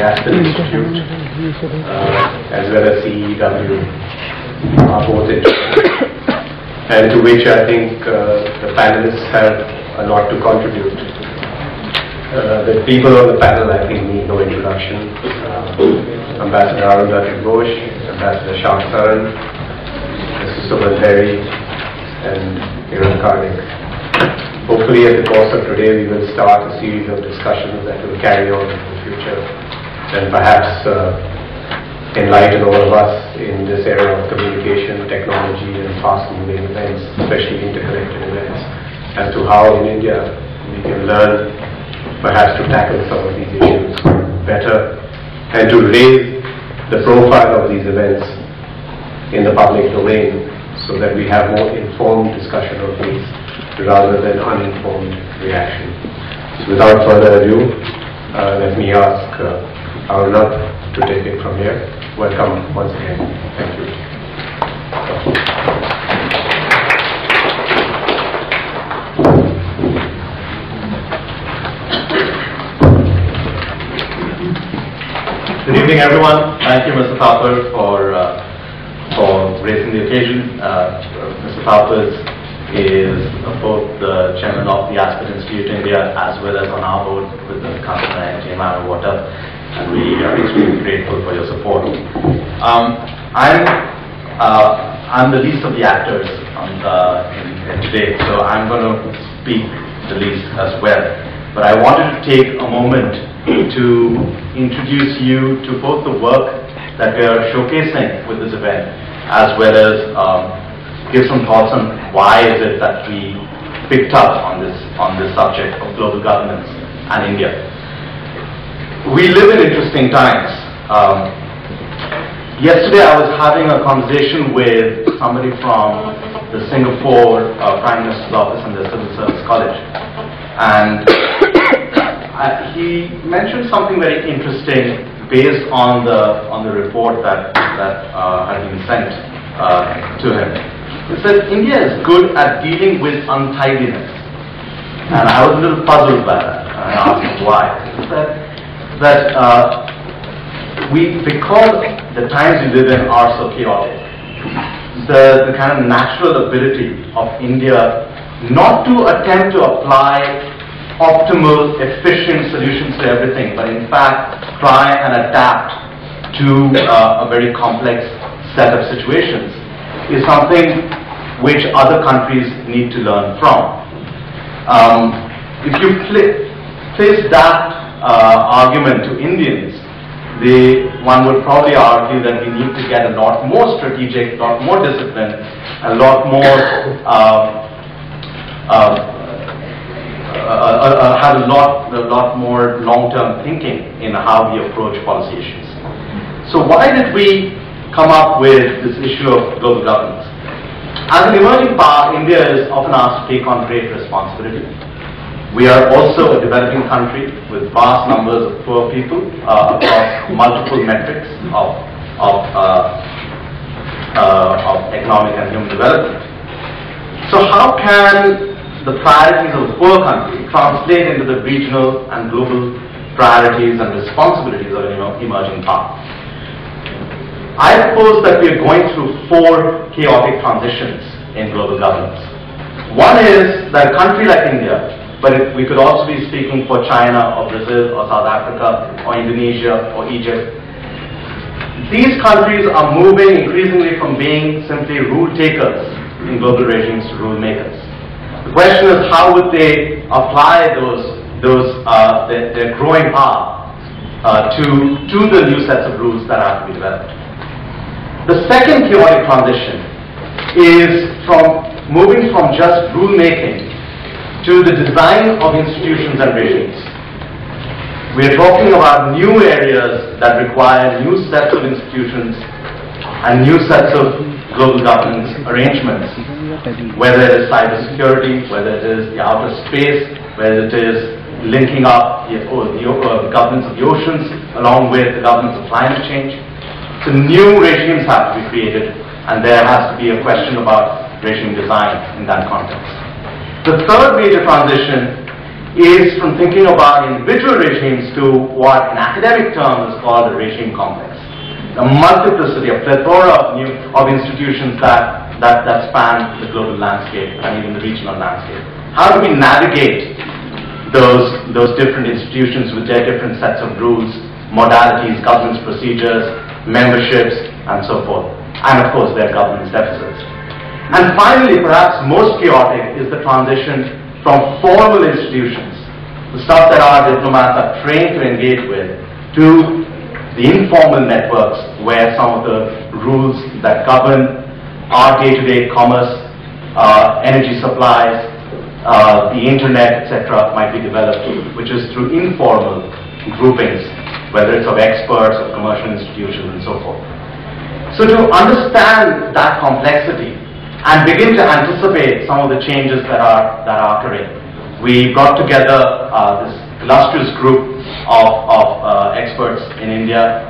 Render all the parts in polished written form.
the Aspen Institute, as well as CEW, are both interested, and to which I think the panelists have a lot to contribute. The people on the panel, I think, need no introduction. Ambassador Arundhati Ghosh, Ambassador Shyam Saran, Mr. Suman Terry, and Kiran Karnik. Hopefully at the course of today we will start a series of discussions that will carry on in the future and perhaps enlighten all of us in this era of communication, technology and fast-moving events, especially interconnected events, as to how in India we can learn perhaps to tackle some of these issues better and to raise the profile of these events in the public domain so that we have more informed discussion of these rather than uninformed reaction. So without further ado, let me ask Aruna to take it from here. Welcome once again. Thank you. Good evening, everyone. Thank you, Mr. Thapar, for raising the occasion. Mr. Thapar is both the chairman of the Aspen Institute India as well as on our board with the Council on Energy and Water, and we are extremely grateful for your support. I'm the least of the actors in today, so I'm going to speak the least as well. But I wanted to take a moment to introduce you to both the work that we are showcasing with this event, as well as give some thoughts on why is it that we picked up on this subject of global governance and India. We live in interesting times. Yesterday I was having a conversation with somebody from the Singapore Prime Minister's Office and the Civil Service College, and he mentioned something very interesting based on the report that had been sent to him. He said India is good at dealing with untidiness, and I was a little puzzled by that. I asked him why. He said that because the times we live in are so chaotic, the kind of natural ability of India not to attempt to apply optimal, efficient solutions to everything, but in fact try and adapt to a very complex set of situations, is something which other countries need to learn from. If you place that argument to Indians, one would probably argue that we need to get a lot more strategic, a lot more disciplined, a lot more have a lot more long-term thinking in how we approach policy issues. So why did we come up with this issue of global governance? As an emerging power, India is often asked to take on great responsibility. We are also a developing country with vast numbers of poor people across multiple metrics of economic and human development. So how can the priorities of a poor country translate into the regional and global priorities and responsibilities of an emerging power? I propose that we are going through 4 chaotic transitions in global governance. One is that a country like India, but we could also be speaking for China or Brazil or South Africa or Indonesia or Egypt. These countries are moving increasingly from being simply rule takers in global regimes to rule makers. The question is, how would they apply their growing power to the new sets of rules that have to be developed? The second chaotic transition is from moving from just rule making to the design of institutions and regimes. We are talking about new areas that require new sets of institutions and new sets of global governance arrangements, whether it is cybersecurity, whether it is the outer space, whether it is linking up the governance of the oceans along with the governance of climate change. So new regimes have to be created, and there has to be a question about regime design in that context. The third major transition is from thinking about individual regimes to what in academic terms is called a regime complex. A multiplicity, a plethora of institutions that span the global landscape and even the regional landscape. How do we navigate those different institutions with their different sets of rules, modalities, governance procedures, memberships, and so forth? And of course, their governance deficits. And finally, perhaps most chaotic, is the transition from formal institutions, the stuff that our diplomats are trained to engage with, to the informal networks where some of the rules that govern our day-to-day commerce, energy supplies, the internet, etc., might be developed, which is through informal groupings, whether it's of experts or commercial institutions and so forth. So to understand that complexity and begin to anticipate some of the changes that are occurring, we brought together this illustrious group of experts in India,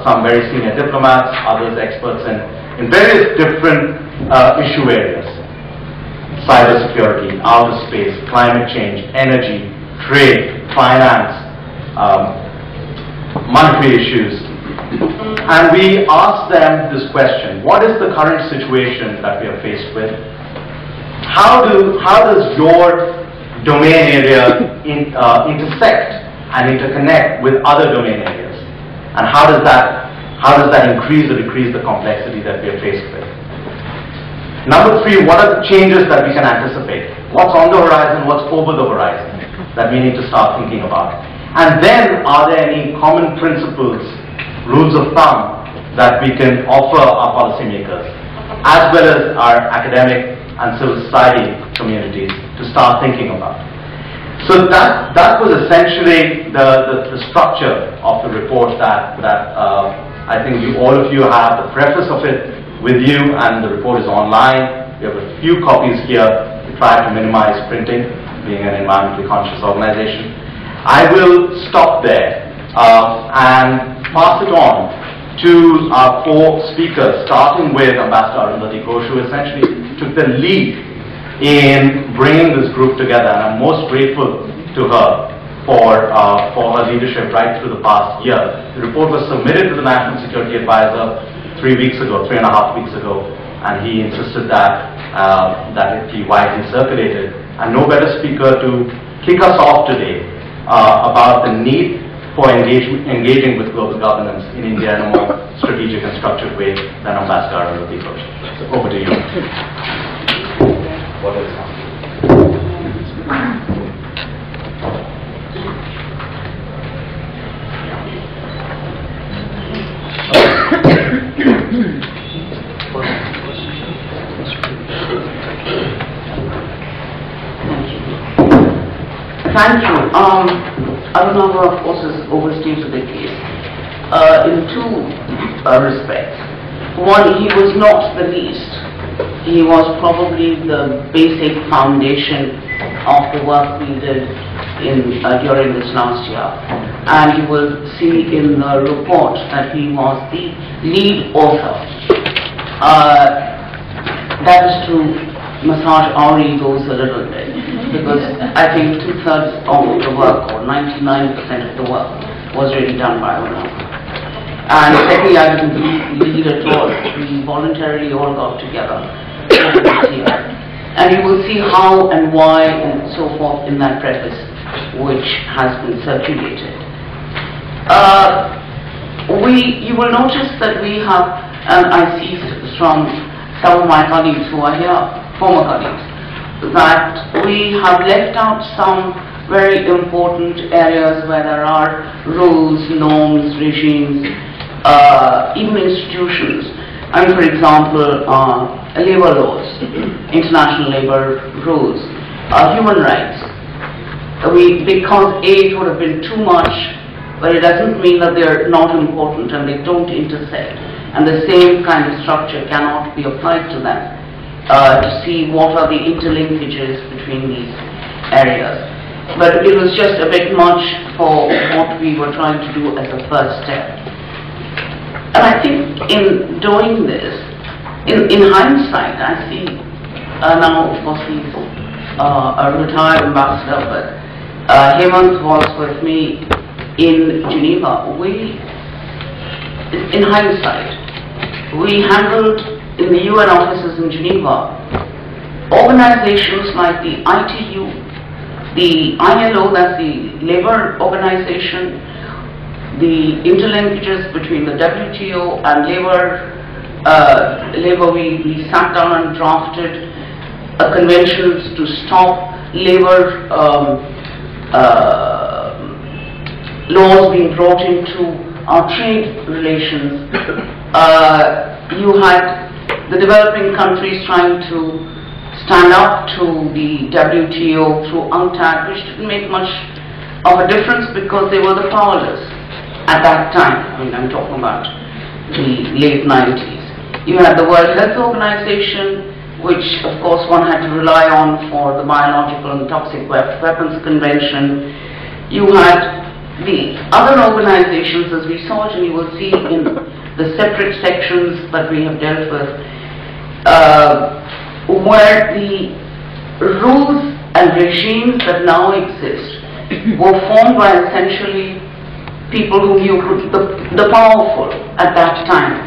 some very senior diplomats, others experts in various different issue areas: cybersecurity, outer space, climate change, energy, trade, finance, monetary issues. And we asked them this question: what is the current situation that we are faced with? How does your domain area intersect and interconnect with other domain areas? And how does that increase or decrease the complexity that we are faced with? Number three, what are the changes that we can anticipate? What's on the horizon? What's over the horizon that we need to start thinking about? And then, are there any common principles, rules of thumb that we can offer our policymakers, as well as our academic and civil society communities, to start thinking about? So that was essentially the structure of the report that I think all of you have the preface of it with you, and the report is online. We have a few copies here. We try to minimize printing, being an environmentally conscious organization. I will stop there and pass it on to our four speakers, starting with Ambassador Arundhati Ghosh, who essentially took the lead in bringing this group together, and I'm most grateful to her for her leadership right through the past year. The report was submitted to the National Security Advisor 3.5 weeks ago, and he insisted that it be widely circulated. And no better speaker to kick us off today about the need for engaging with global governance in India in a more strategic and structured way than Ambassador Arundhati Ghosh. So over to you. What is Thank you. Arunava, of course, is overstated the case in two respects. One, he was not the least. He was probably the basic foundation of the work we did during this last year. And you will see in the report that he was the lead author. That is to massage our egos a little bit, because I think 2/3 of the work, or 99% of the work, was really done by Arunava. And secondly, I didn't lead at all. We voluntarily all got together this year. And you will see how and why and so forth in that preface, which has been circulated. You will notice that we have, and I see from some of my colleagues who are here, former colleagues, that we have left out some very important areas where there are rules, norms, regimes, even institutions. And for example, labor laws, international labor rules, human rights. Because it would have been too much, but it doesn't mean that they're not important and they don't intersect. And the same kind of structure cannot be applied to them to see what are the interlinkages between these areas. But it was just a bit much for what we were trying to do as a first step. And I think in doing this, in hindsight, I see now, of course, he's a retired ambassador, but Hemant was with me in Geneva. In hindsight, we handled in the UN offices in Geneva organizations like the ITU, the ILO, that's the labor organization, the interlinkages between the WTO and labor. We sat down and drafted conventions to stop labor laws being brought into our trade relations. You had the developing countries trying to stand up to the WTO through UNCTAD, which didn't make much of a difference because they were the powerless at that time. I mean, I'm talking about the late 90s. You had the World Health Organization, which of course one had to rely on for the Biological and Toxic Weapons Convention. You had the other organizations, as we saw it, and you will see in the separate sections that we have dealt with, where the rules and regimes that now exist were formed by essentially people whom you could, the powerful at that time.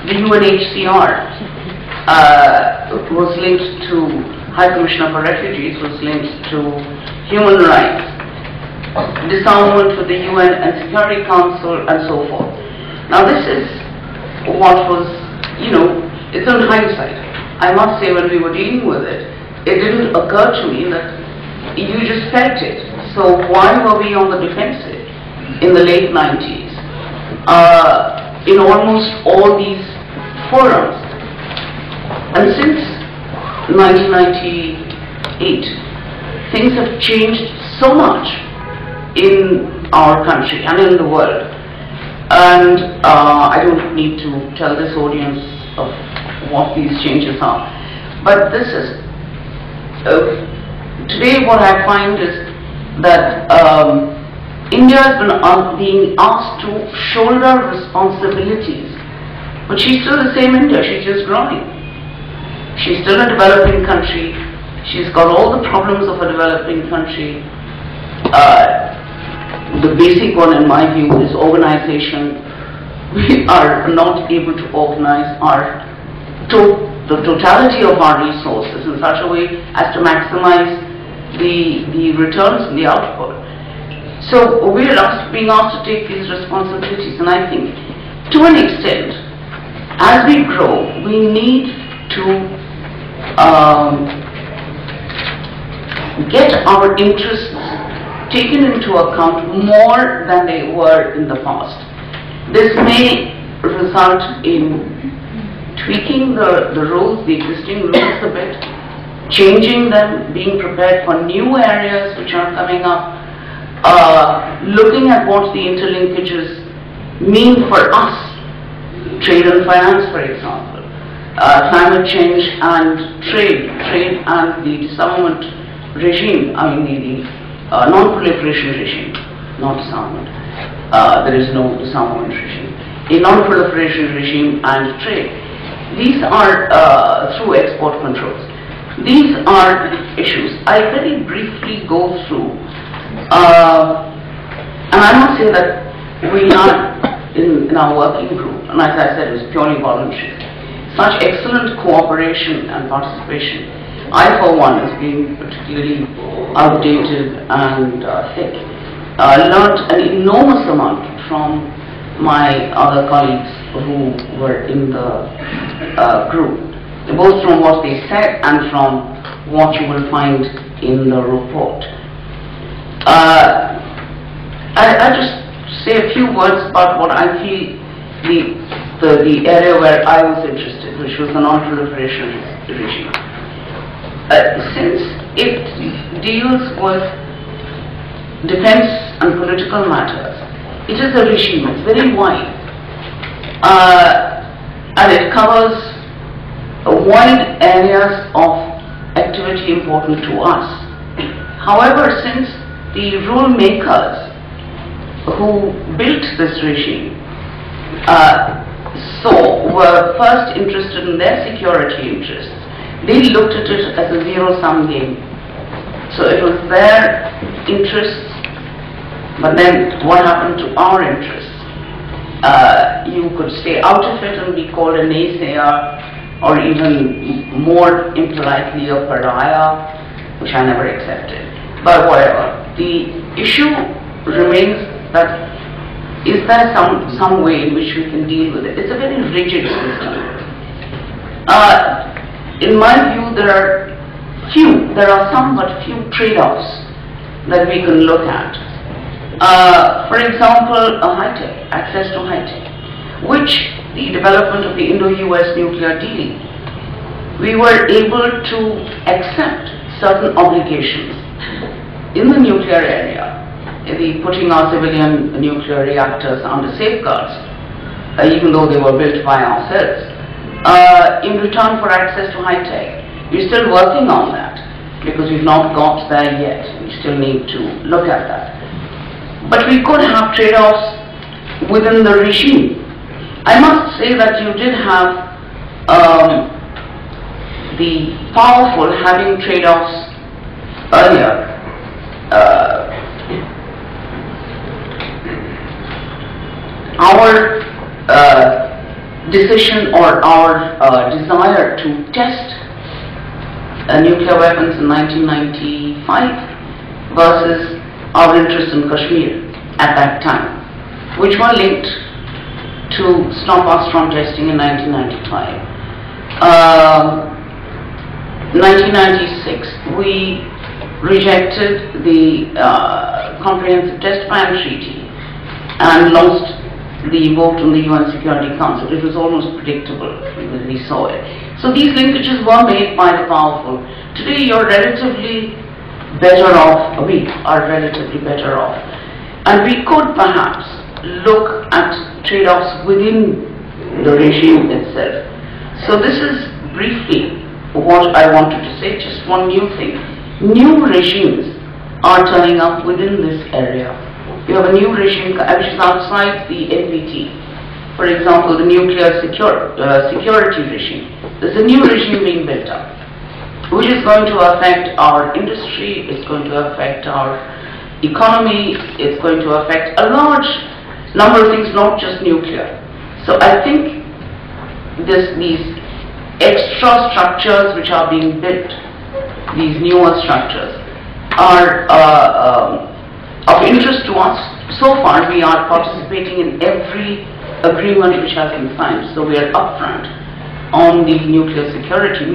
The UNHCR was linked to High Commissioner for Refugees, was linked to human rights, disarmament for the UN and Security Council, and so forth. Now this is what was, it's in hindsight. I must say, when we were dealing with it, it didn't occur to me that you just felt it. So why were we on the defensive in the late 90s? In almost all these forums. And since 1998, things have changed so much in our country and in the world. And I don't need to tell this audience of what these changes are. But this is, today what I find is that India has been being asked to shoulder responsibilities. But she's still the same India, she's just growing. She's still a developing country. She's got all the problems of a developing country. The basic one, in my view, is organization. We are not able to organize the totality of our resources in such a way as to maximize the returns and the output. So we're being asked to take these responsibilities, and I think, to an extent, as we grow, we need to get our interests taken into account more than they were in the past. This may result in tweaking the rules, the existing rules a bit, changing them, being prepared for new areas which are coming up, looking at what the interlinkages mean for us, trade and finance, for example, climate change and trade and the disarmament regime, I mean the non-proliferation regime, not disarmament. There is no disarmament regime. A non-proliferation regime and trade. These are through export controls. These are issues. I very briefly go through, and I must say that we are in our working group, and as I said, it was purely voluntary. Such excellent cooperation and participation. I, for one, as being particularly outdated and thick, learned an enormous amount from my other colleagues who were in the group, both from what they said and from what you will find in the report. I'll just say a few words about what I feel the area where I was interested, which was the non-proliferation regime. Since it deals with defense and political matters, it is a regime, it's very wide, and it covers wide areas of activity important to us. However, since the rule makers who built this regime were first interested in their security interests, they looked at it as a zero-sum game. So it was their interests, but then what happened to our interests? You could stay out of it and be called a naysayer, or even more impolitely a pariah, which I never accepted. But whatever. The issue remains that is there some way in which we can deal with it? It's a very rigid system. In my view, there are some but few trade-offs that we can look at. For example, high-tech, access to high-tech, which the development of the Indo-US nuclear deal, we were able to accept certain obligations in the nuclear area, the putting our civilian nuclear reactors under safeguards, even though they were built by ourselves. In return for access to high-tech, we're still working on that because we've not got there yet. We still need to look at that. But we could have trade-offs within the regime. I must say that you did have the powerful having trade-offs earlier. Our decision or our desire to test nuclear weapons in 1995 versus our interest in Kashmir at that time, which were linked to stop us from testing in 1995. 1996, we rejected the Comprehensive Test Ban Treaty and lost the vote on the UN Security Council. It was almost predictable because we saw it. So these linkages were made by the powerful. Today you're relatively better off, we are relatively better off. And we could perhaps look at trade-offs within the regime itself. So this is briefly what I wanted to say, just one new thing. New regimes are turning up within this area. You have a new regime which is outside the NPT. For example, the nuclear security regime. There's a new regime being built up, which is going to affect our industry, it's going to affect our economy, it's going to affect a large number of things, not just nuclear. So I think these extra structures which are being built, these newer structures, are of interest to us. So far we are participating in every agreement which has been signed, so we are upfront on the new nuclear security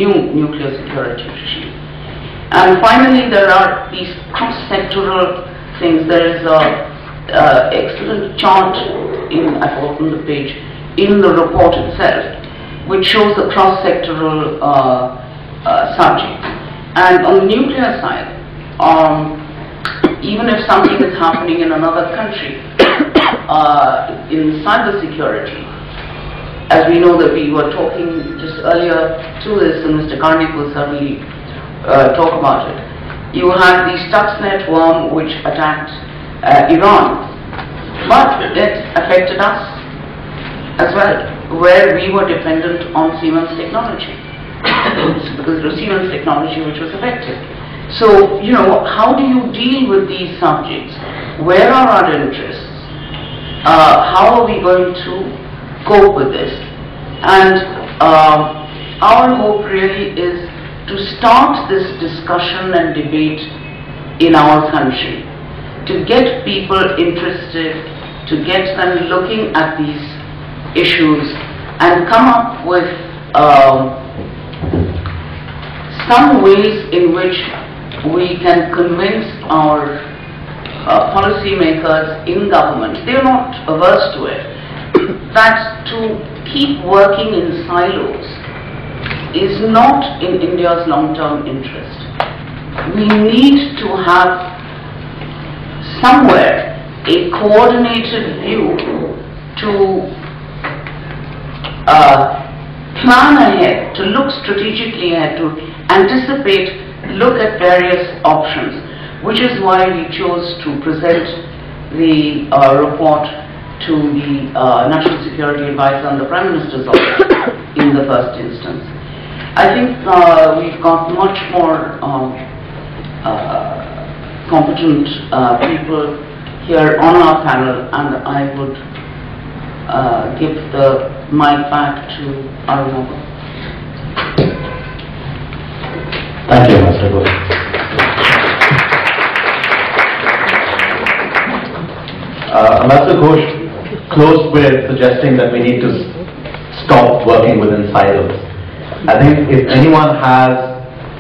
regime. And finally, there are these cross-sectoral things. There is an excellent chart I've opened the page, in the report itself, which shows the cross-sectoral subject. And on the nuclear side, even if something is happening in another country, in cybersecurity, as we know that we were talking just earlier to this, and Mr. Karnik will certainly talk about it. You had the Stuxnet worm which attacked Iran, but it affected us as well, where we were dependent on Siemens technology, because it was Siemens technology which was affected. So, you know, how do you deal with these subjects? Where are our interests? How are we going to cope with this? And our hope really is to start this discussion and debate in our country, to get people interested, to get them looking at these issues and come up with some ways in which we can convince our policymakers in government, they're not averse to it, that to keep working in silos is not in India's long-term interest. We need to have somewhere a coordinated view to plan ahead, to look strategically ahead, to anticipate, look at various options, which is why we chose to present the report to the National Security Advisor and the Prime Minister's office in the first instance. I think we've got much more competent people here on our panel, and I would give the mic back to Arunabha. Thank you, Mr. Ghosh. Ambassador Ghosh closed with suggesting that we need to stop working within silos. I think if anyone has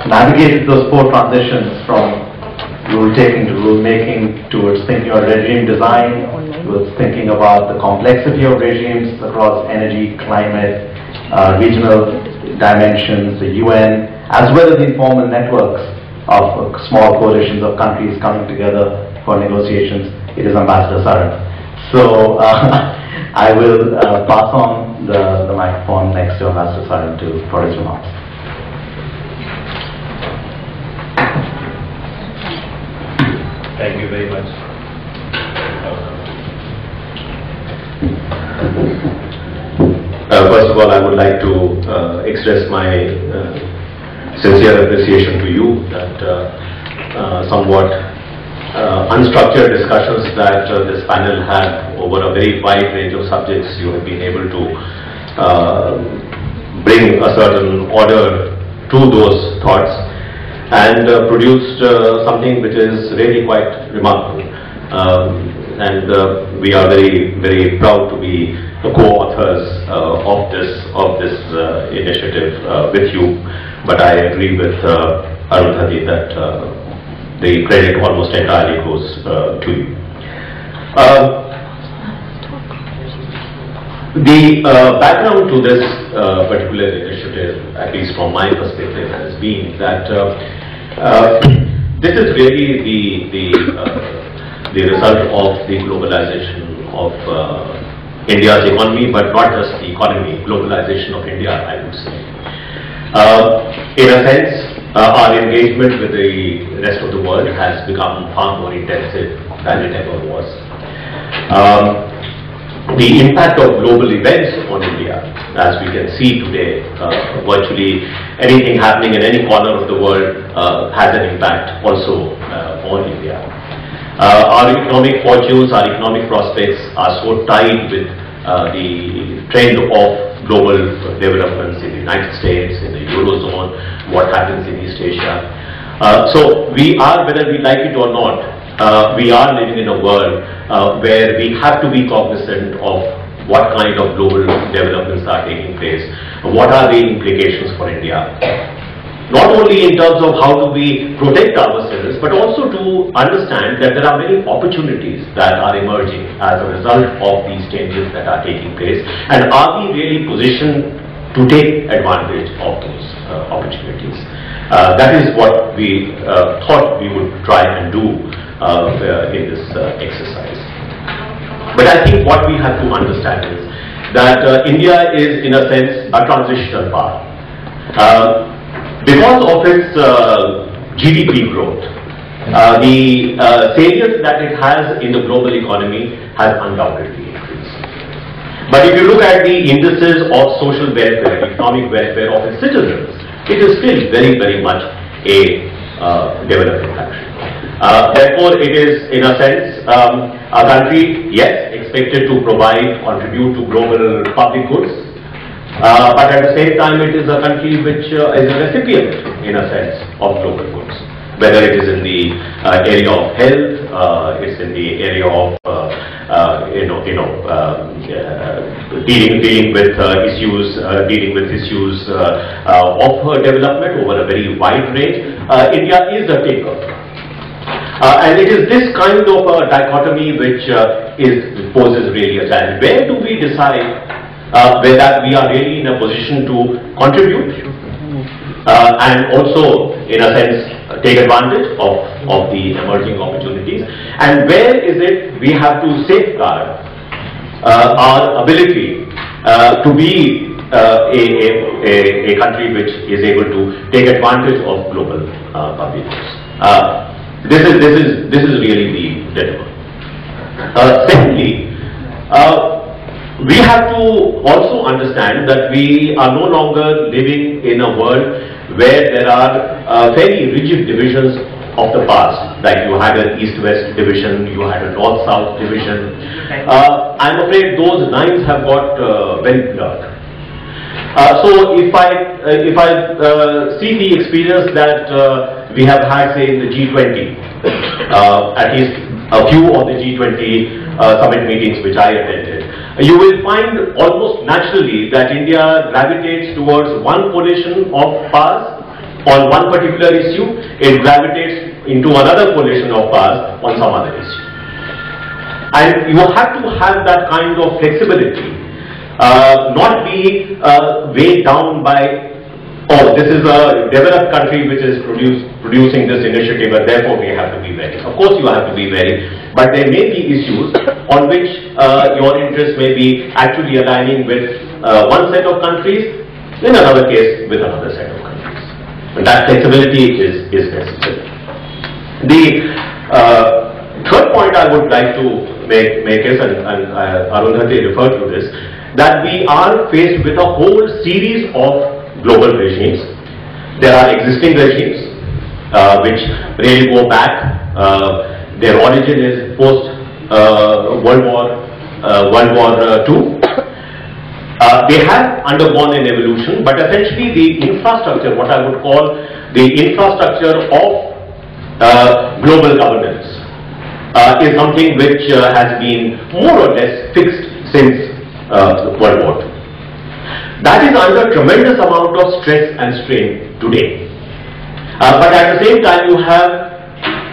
navigated those 4 transitions from rule-taking to rule-making, towards thinking of regime design, towards thinking about the complexity of regimes across energy, climate, regional dimensions, the UN, as well as the informal networks of small coalitions of countries coming together for negotiations, it is Ambassador Saran. So I will pass on the microphone next to Ambassador Saran for his remarks. Thank you very much. First of all, I would like to express my sincere appreciation to you that somewhat unstructured discussions that this panel had over a very wide range of subjects, you have been able to bring a certain order to those thoughts and produced something which is really quite remarkable. And we are very, very proud to be the co-authors of this initiative with you. But I agree with Arundhati that the credit almost entirely goes to you. The background to this particular initiative, at least from my perspective, has been that this is really the result of the globalization of India's economy, but not just the economy, globalization of India, I would say. In a sense, our engagement with the rest of the world has become far more intensive than it ever was. The impact of global events on India, as we can see today, virtually anything happening in any corner of the world has an impact also on India. Our economic fortunes, our economic prospects are so tied with the trend of global developments in the United States, in the Eurozone, what happens in East Asia. So we are, whether we like it or not, we are living in a world where we have to be cognizant of what kind of global developments are taking place, what are the implications for India. Not only in terms of how do we protect ourselves, but also to understand that there are many opportunities that are emerging as a result of these changes that are taking place, and are we really positioned to take advantage of those opportunities. That is what we thought we would try and do in this exercise. But I think what we have to understand is that India is, in a sense, a transitional power. Because of its GDP growth, the salience that it has in the global economy has undoubtedly increased. But if you look at the indices of social welfare, economic welfare of its citizens, it is still very, very much a developing country. Therefore, it is, in a sense, a country, yes, expected to contribute to global public goods, but at the same time, it is a country which is a recipient, in a sense, of global goods. Whether it is in the area of health, it's in the area of dealing with issues of development over a very wide range. India is a taker. And it is this kind of a dichotomy which poses really a challenge. Where do we decide whether we are really in a position to contribute and also, in a sense, take advantage of the emerging opportunities, and where is it we have to safeguard our ability to be a country which is able to take advantage of global public goods. This is really the dilemma. Secondly, we have to also understand that we are no longer living in a world where there are very rigid divisions of the past. Like you had an east-west division, you had a north-south division. I'm afraid those lines have got very blurred. So if I see the experience that we have had, say, in the G20, at least a few of the G20 summit meetings which I attended, you will find almost naturally that India gravitates towards one coalition of powers on one particular issue, it gravitates into another coalition of powers on some other issue. And you have to have that kind of flexibility, not be weighed down by, oh, this is a developed country which is producing this initiative and therefore we have to be ready. Of course you have to be ready, but there may be issues on which your interest may be actually aligning with one set of countries, in another case with another set of countries. And that flexibility is necessary. The third point I would like to make is, and Arundhati referred to this, that we are faced with a whole series of global regimes. There are existing regimes which really go back. Their origin is post World War II. They have undergone an evolution, but essentially the infrastructure, what I would call the infrastructure of global governance, is something which has been more or less fixed since World War II. That is under tremendous amount of stress and strain today. But at the same time, you have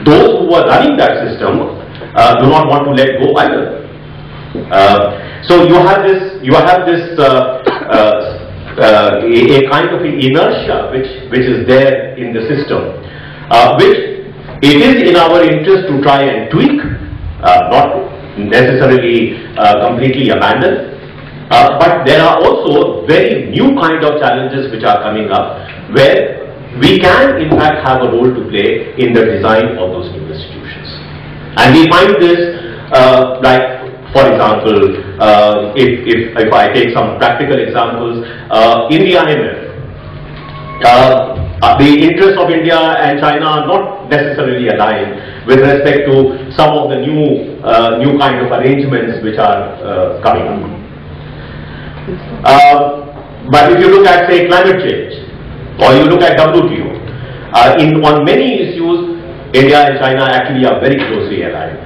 those who are running that system do not want to let go either. So you have this a kind of inertia which is there in the system, which it is in our interest to try and tweak, not necessarily completely abandon. But there are also very new kind of challenges which are coming up, where we can in fact have a role to play in the design of those new institutions. And we find this, like for example, if I take some practical examples, in the IMF, the interests of India and China are not necessarily aligned with respect to some of the new kind of arrangements which are coming up. But if you look at, say, climate change, or you look at WTO, on many issues, India and China actually are very closely aligned.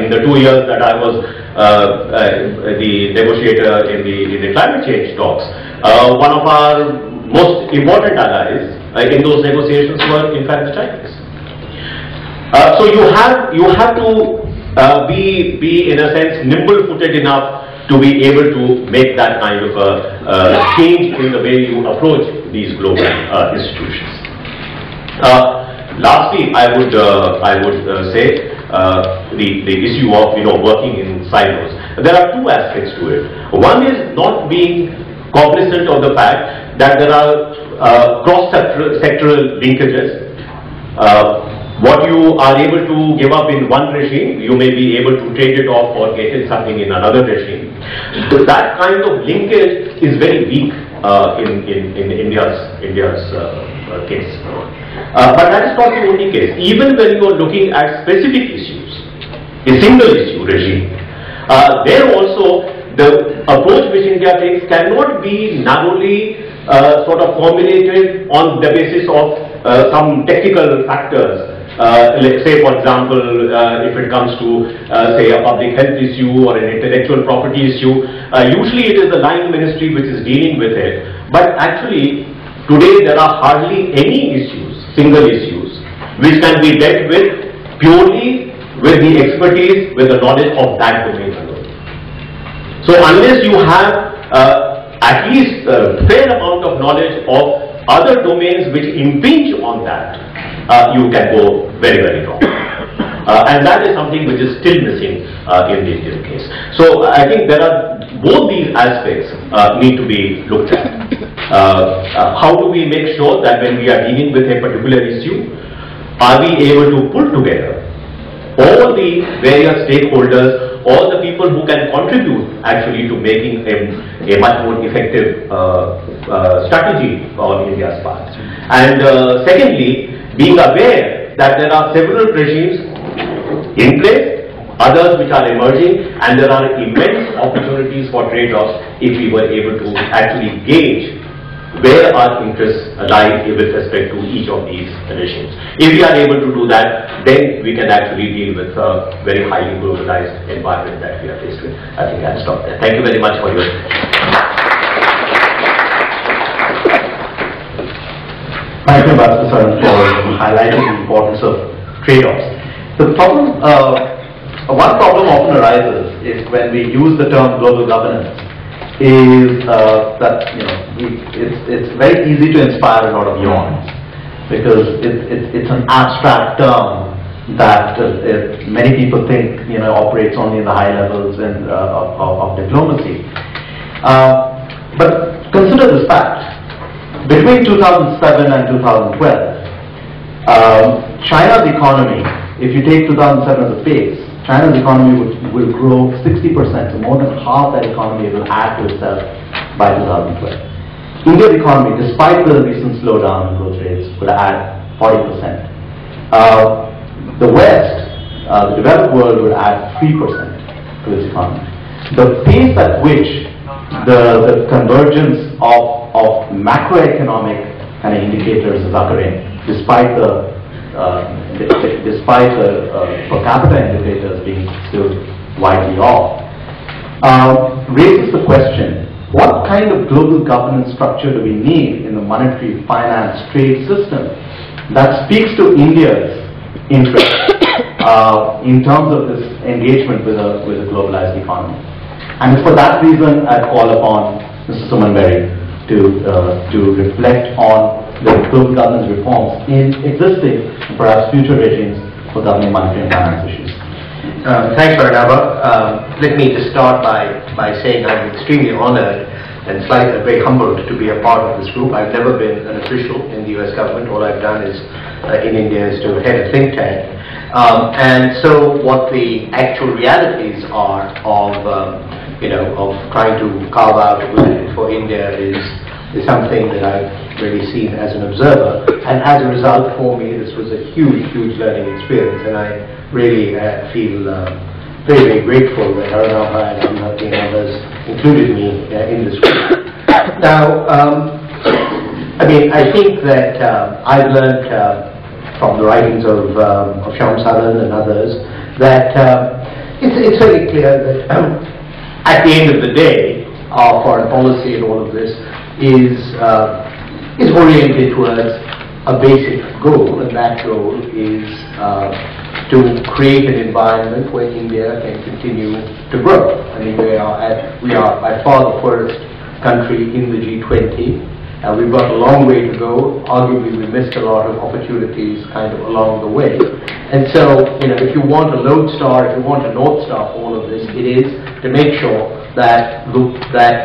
In the 2 years that I was the negotiator in the climate change talks, one of our most important allies in those negotiations were in fact the Chinese. So you have to be in a sense nimble-footed enough to be able to make that kind of a change in the way you approach these global institutions. Lastly, I would say the issue of working in silos. There are two aspects to it. One is not being cognizant of the fact that there are cross-sectoral linkages. What you are able to give up in one regime, you may be able to trade it off or get it something in another regime. So that kind of linkage is very weak in India's case. But that is not the only case. Even when you are looking at specific issues, a single issue regime, there also the approach which India takes cannot be narrowly sort of formulated on the basis of some technical factors. Let's say, for example, if it comes to say a public health issue or an intellectual property issue, usually it is the line ministry which is dealing with it. But actually, today there are hardly any issues, single issues, which can be dealt with purely with the expertise, with the knowledge of that domain alone. So unless you have at least a fair amount of knowledge of other domains which impinge on that, you can go very, very wrong. And that is something which is still missing in the Indian case. So I think there are both these aspects need to be looked at. How do we make sure that when we are dealing with a particular issue, are we able to pull together all the various stakeholders, all the people who can contribute actually to making a much more effective strategy on India's part. And secondly, being aware that there are several regimes in place, others which are emerging, and there are immense opportunities for trade-offs if we were able to actually gauge where our interests lie with respect to each of these regimes. If we are able to do that, then we can actually deal with a very highly globalized environment that we are faced with. I think I'll stop there. Thank you very much for your Thank you, Ambassador Saran, for highlighting the importance of trade-offs. The problem, one problem often arises is when we use the term global governance, is that it's very easy to inspire a lot of yawns because it's an abstract term that many people think operates only in the high levels of diplomacy. But consider this fact. Between 2007 and 2012, China's economy, if you take 2007 as a base, China's economy will grow 60%, so more than half that economy will add to itself by 2012. India's economy, despite the recent slowdown in growth rates, will add 40%. The West, the developed world, will add 3% to its economy. The pace at which the convergence of macroeconomic kind of indicators is occurring, despite the per capita indicators being still widely off, raises the question: what kind of global governance structure do we need in the monetary, finance, trade system that speaks to India's interest in terms of this engagement with a globalized economy? And it's for that reason I call upon Mr. Suman Berry to reflect on the global governance reforms in existing and perhaps future regimes for governing monetary and finance issues. Thanks, Arnava. Let me just start by saying I'm extremely honored and slightly very humbled to be a part of this group. I've never been an official in the US government. All I've done is in India is to head a think tank. And so what the actual realities are of trying to carve out a way for India is something that I've really seen as an observer, and as a result for me this was a huge learning experience, and I really feel very grateful that Arnava and Amhati and others included me in this group. Now, I think that I've learned from the writings of Shyam Saran and others that it's very clear that at the end of the day, our foreign policy and all of this is oriented towards a basic goal, and that goal is to create an environment where India can continue to grow. I mean, we are by far the first country in the G20. We've got a long way to go. Arguably, we missed a lot of opportunities kind of along the way. And so, if you want a lodestar, if you want a north star for all of this, it is to make sure that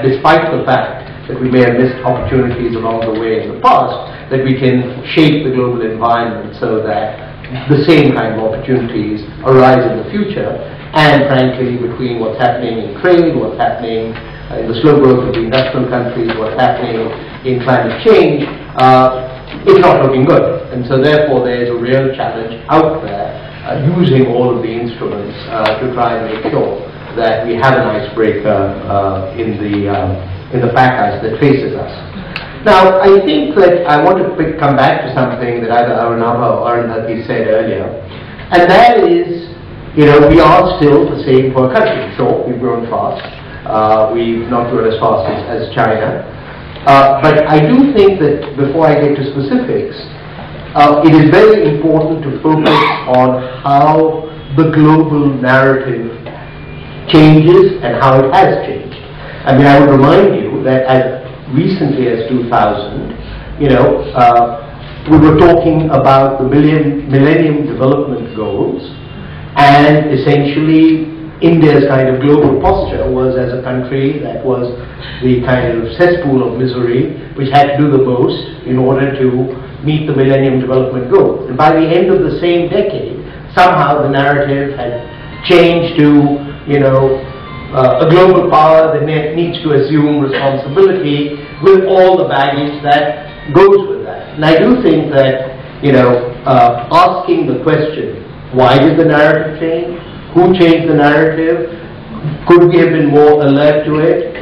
despite the fact that we may have missed opportunities along the way in the past, that we can shape the global environment so that the same kind of opportunities arise in the future. And frankly, between what's happening in trade, what's happening in the slow growth of the industrial countries, what's happening in climate change, it's not looking good. And so therefore there's a real challenge out there using all of the instruments to try and make sure that we have an icebreaker in the pack ice that faces us. Now, I think that I want to come back to something that either Arnava or Arundhati said earlier, and that is, we are still the same poor country. Sure, we've grown fast. We've not grown as fast as China. But I do think that before I get to specifics, it is very important to focus on how the global narrative changes and how it has changed. I mean, I would remind you that as recently as 2000, we were talking about the Millennium Development Goals, and essentially India's kind of global posture was as a country that was the kind of cesspool of misery which had to do the most in order to meet the Millennium Development Goals. And by the end of the same decade, somehow the narrative had changed to, a global power that needs to assume responsibility with all the baggage that goes with that. And I do think that asking the question, why did the narrative change? Who changed the narrative? Could we have been more alert to it?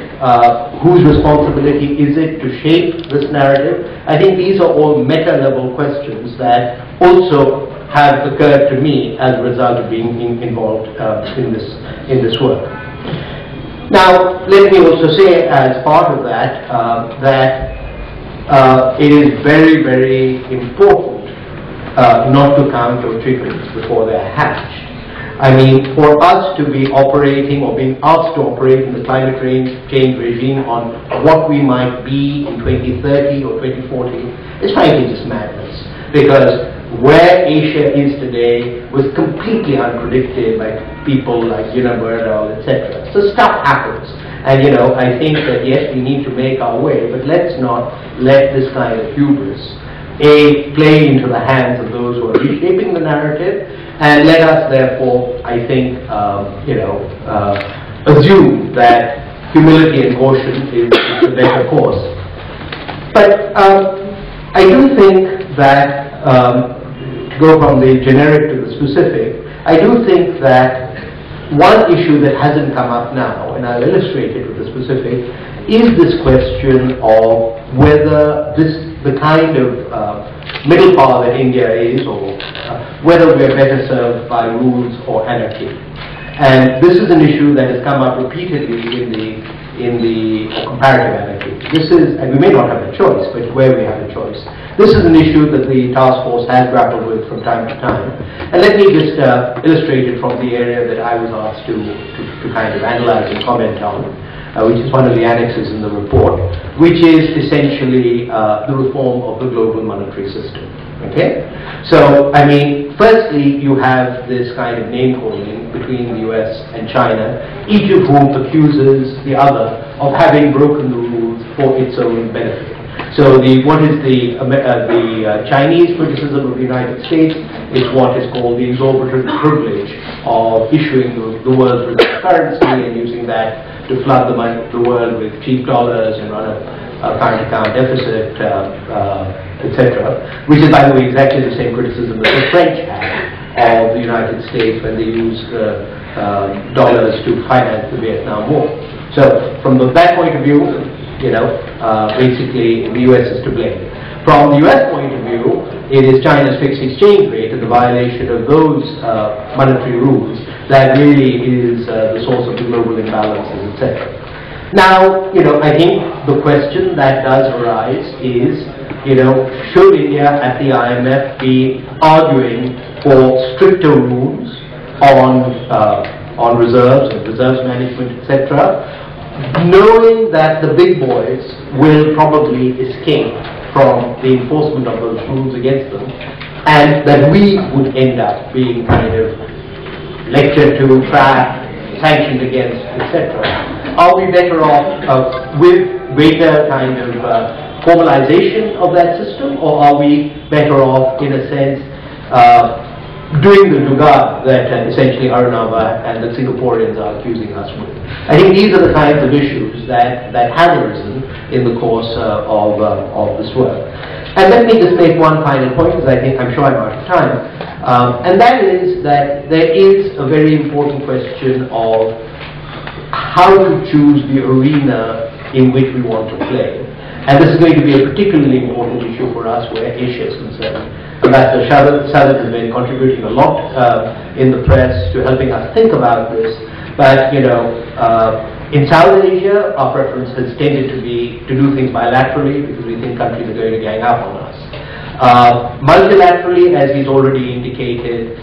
Whose responsibility is it to shape this narrative? I think these are all meta-level questions that also have occurred to me as a result of being involved in this work. Now, let me also say, as part of that, it is very, very important not to count your chickens before they're hatched. I mean, for us to be operating or being asked to operate in the climate change regime on what we might be in 2030 or 2040 is frankly just madness. Because where Asia is today was completely unpredicted by people like Murdoch, etc. So stuff happens. And I think that yes, we need to make our way, but let's not let this kind of hubris play into the hands of those who are reshaping the narrative, and let us therefore, I think, assume that humility and caution is the better course. But I do think that, to go from the generic to the specific, I do think that one issue that hasn't come up now, and I'll illustrate it with the specific, is this question of whether the kind of middle power that India is, or whether we're better served by rules or anarchy. And this is an issue that has come up repeatedly in the comparative anarchy. And we may not have a choice, but where we have a choice. This is an issue that the task force has grappled with from time to time. And let me just illustrate it from the area that I was asked to kind of analyze and comment on, which is one of the annexes in the report, which is essentially the reform of the global monetary system. Okay? So, I mean, firstly, you have this kind of name-calling between the US and China, each of whom accuses the other of having broken the rules for its own benefit. So, what is the Chinese criticism of the United States is what is called the exorbitant privilege of issuing the world's reserve currency and using that to flood the world with cheap dollars and run a current account deficit, etc., which is, by the way, exactly the same criticism that the French had of the United States when they used dollars to finance the Vietnam War. So, from that point of view, basically the US is to blame. From the US point of view, it is China's fixed exchange rate and the violation of those monetary rules that really is the source of the global imbalances, etc. Now, I think the question that does arise is, should India at the IMF be arguing for stricter rules on reserves and reserves management, etc., knowing that the big boys will probably escape from the enforcement of those rules against them, and that we would end up being kind of lectured to, tracked, sanctioned against, etc. Are we better off with greater kind of formalization of that system, or are we better off, in a sense, doing the duga that essentially Arunava and the Singaporeans are accusing us with? I think these are the kinds of issues that have arisen in the course of this work. And let me just make one final point, because I'm sure I'm out of time, and that is that there is a very important question of how to choose the arena in which we want to play. And this is going to be a particularly important issue for us where Asia is concerned. Ambassador Sadat has been contributing a lot in the press to helping us think about this. But, in South Asia, our preference has tended to be to do things bilaterally because we think countries are going to gang up on us. Multilaterally, as he's already indicated,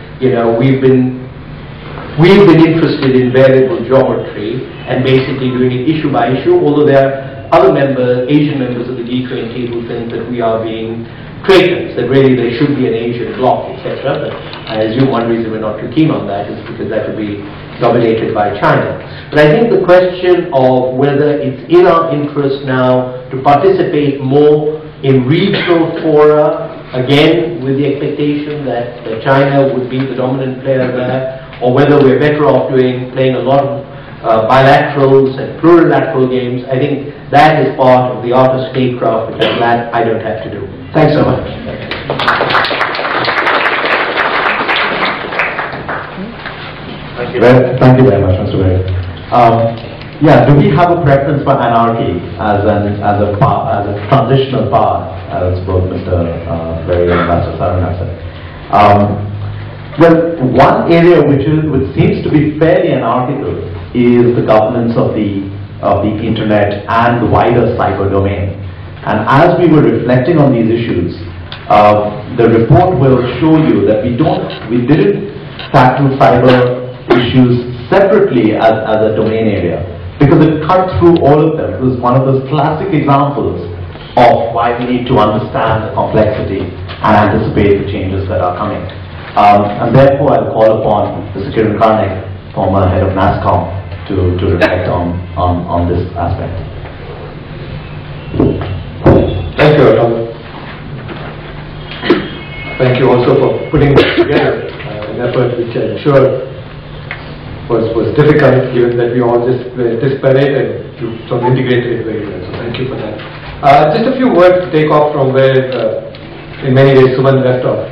we've been interested in variable geometry and basically doing it issue by issue, although there are other Asian members of the G20 who think that we are being traitors, that really there should be an Asian bloc, etc. But I assume one reason we're not too keen on that is because that would be dominated by China. But I think the question of whether it's in our interest now to participate more in regional fora, again with the expectation that China would be the dominant player there, or whether we're better off playing a lot of bilaterals and plurilateral games, I think that is part of the art of statecraft, which I'm glad I don't have to do. Thanks so much. Well, thank you very much, Mr. Berry. Yeah, do we have a preference for anarchy as a transitional path, as both Mr. Berry and Mr. Saran have said? Well, one area which seems to be fairly anarchical is the governance of the internet and the wider cyber domain. And as we were reflecting on these issues, the report will show you that we didn't tackle cyber issues separately as a domain area, because it cut through all of them. It was one of those classic examples of why we need to understand the complexity and anticipate the changes that are coming. And therefore I'll call upon Mr. Kiran Karnik, former head of NASCOM, to reflect on this aspect. Thank you, Atal. Thank you also for putting this together, an effort which I'm sure was difficult, given that we all just were disparate and you sort of integrated it very well. So thank you for that. Just a few words to take off from where, in many ways, Suman left off.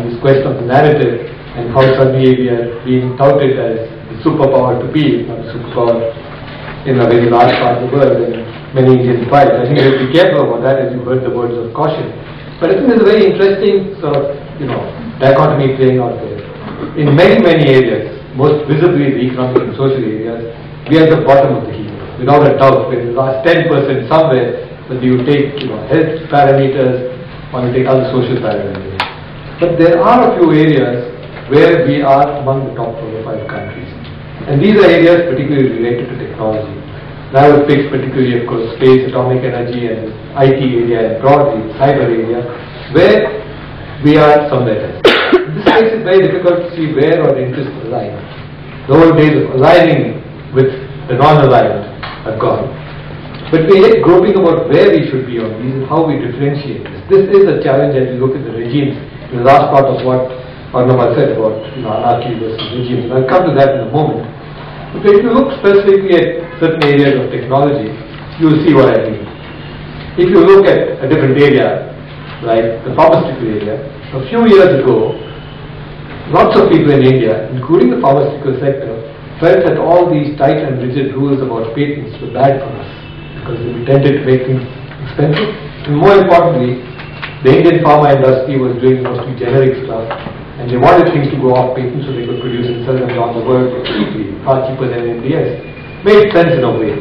This question of the narrative and how suddenly we are being touted as the superpower to be, not the superpower in a very large part of the world and many Indian pride. I think we have to be careful about that, as you heard the words of caution. But I think there's a very interesting sort of, dichotomy playing out there. In many, many areas, most visibly the economic and social areas, we are at the bottom of the heap. Without a doubt, when the last 10% somewhere, whether you take health parameters or you take other social parameters. But there are a few areas where we are among the top 4 or 5 countries. And these are areas particularly related to technology. And I would pick particularly, of course, space, atomic energy and IT area and broadly cyber area, where we are somewhere else. This makes it very difficult to see where our interests align. The old days of aligning with the non-aligned are gone. But we are groping about where we should be on these and how we differentiate this. This is a challenge as we look at the regimes. In the last part of what Arnab said about anarchy versus regimes, and I'll come to that in a moment. But if you look specifically at certain areas of technology, you will see what I mean. If you look at a different area, like the pharmaceutical area, a few years ago, lots of people in India, including the pharmaceutical sector, felt that all these tight and rigid rules about patents were bad for us because they tended to make things expensive. And more importantly, the Indian pharma industry was doing mostly generic stuff, and they wanted things to go off patent so they could produce and sell them around the world cheaply, far cheaper than anybody else. Made sense in a way.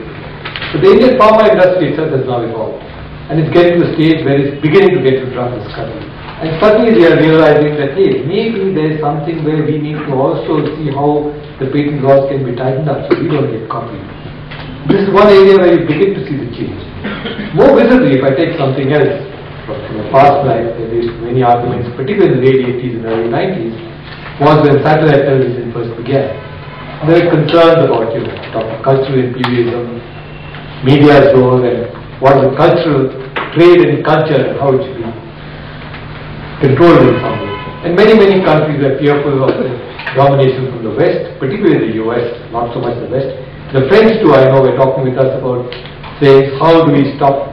But the Indian pharma industry itself has now evolved, and it's getting to the stage where it's beginning to get to rough and scuttle. And suddenly they are realizing that, hey, maybe there's something where we need to also see how the patent laws can be tightened up so we don't get copied. This is one area where you begin to see the change. More visibly, if I take something else from a past life, there used to be many arguments, particularly in the late 80s and early 90s, was when satellite television first began. There were concerns about, cultural imperialism, media's role, and what is the cultural trade in culture and how it should be controlled in some way. And many, many countries are fearful of the domination from the West, particularly the US, not so much the West. The French too, I know, were talking with us about saying, how do we stop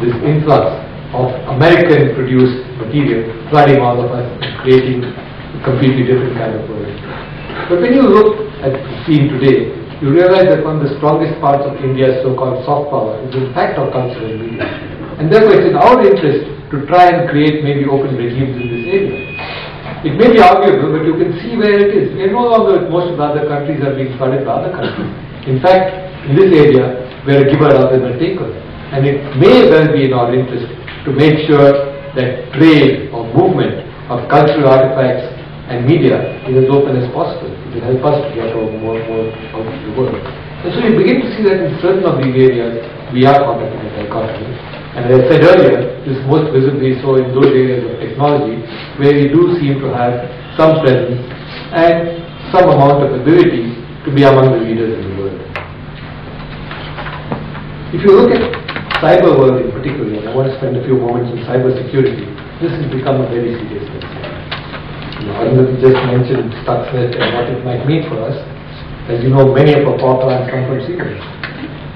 this influx of American-produced material flooding all of us and creating a completely different kind of world. But when you look at the scene today, you realize that one of the strongest parts of India's so-called soft power is in fact our culture and media. And therefore it's in our interest to try and create maybe open regimes in this area. It may be arguable, but you can see where it is. We are no longer, most of the other countries are being flooded by other countries. In fact, in this area, we are a giver rather than a taker. And it may well be in our interest to make sure that trade or movement of cultural artifacts and media is as open as possible. It will help us to get more out of the world. And so you begin to see that in certain of these areas, we are caught up in a dichotomy. And as I said earlier, this is most visibly so in those areas of technology where we do seem to have some presence and some amount of ability to be among the leaders in the world. If you look at cyber world in particular, and I want to spend a few moments on cyber security, this has become a very serious concern. Arnab just mentioned Stuxnet and what it might mean for us. As you know, many of our power plants come from Siemens,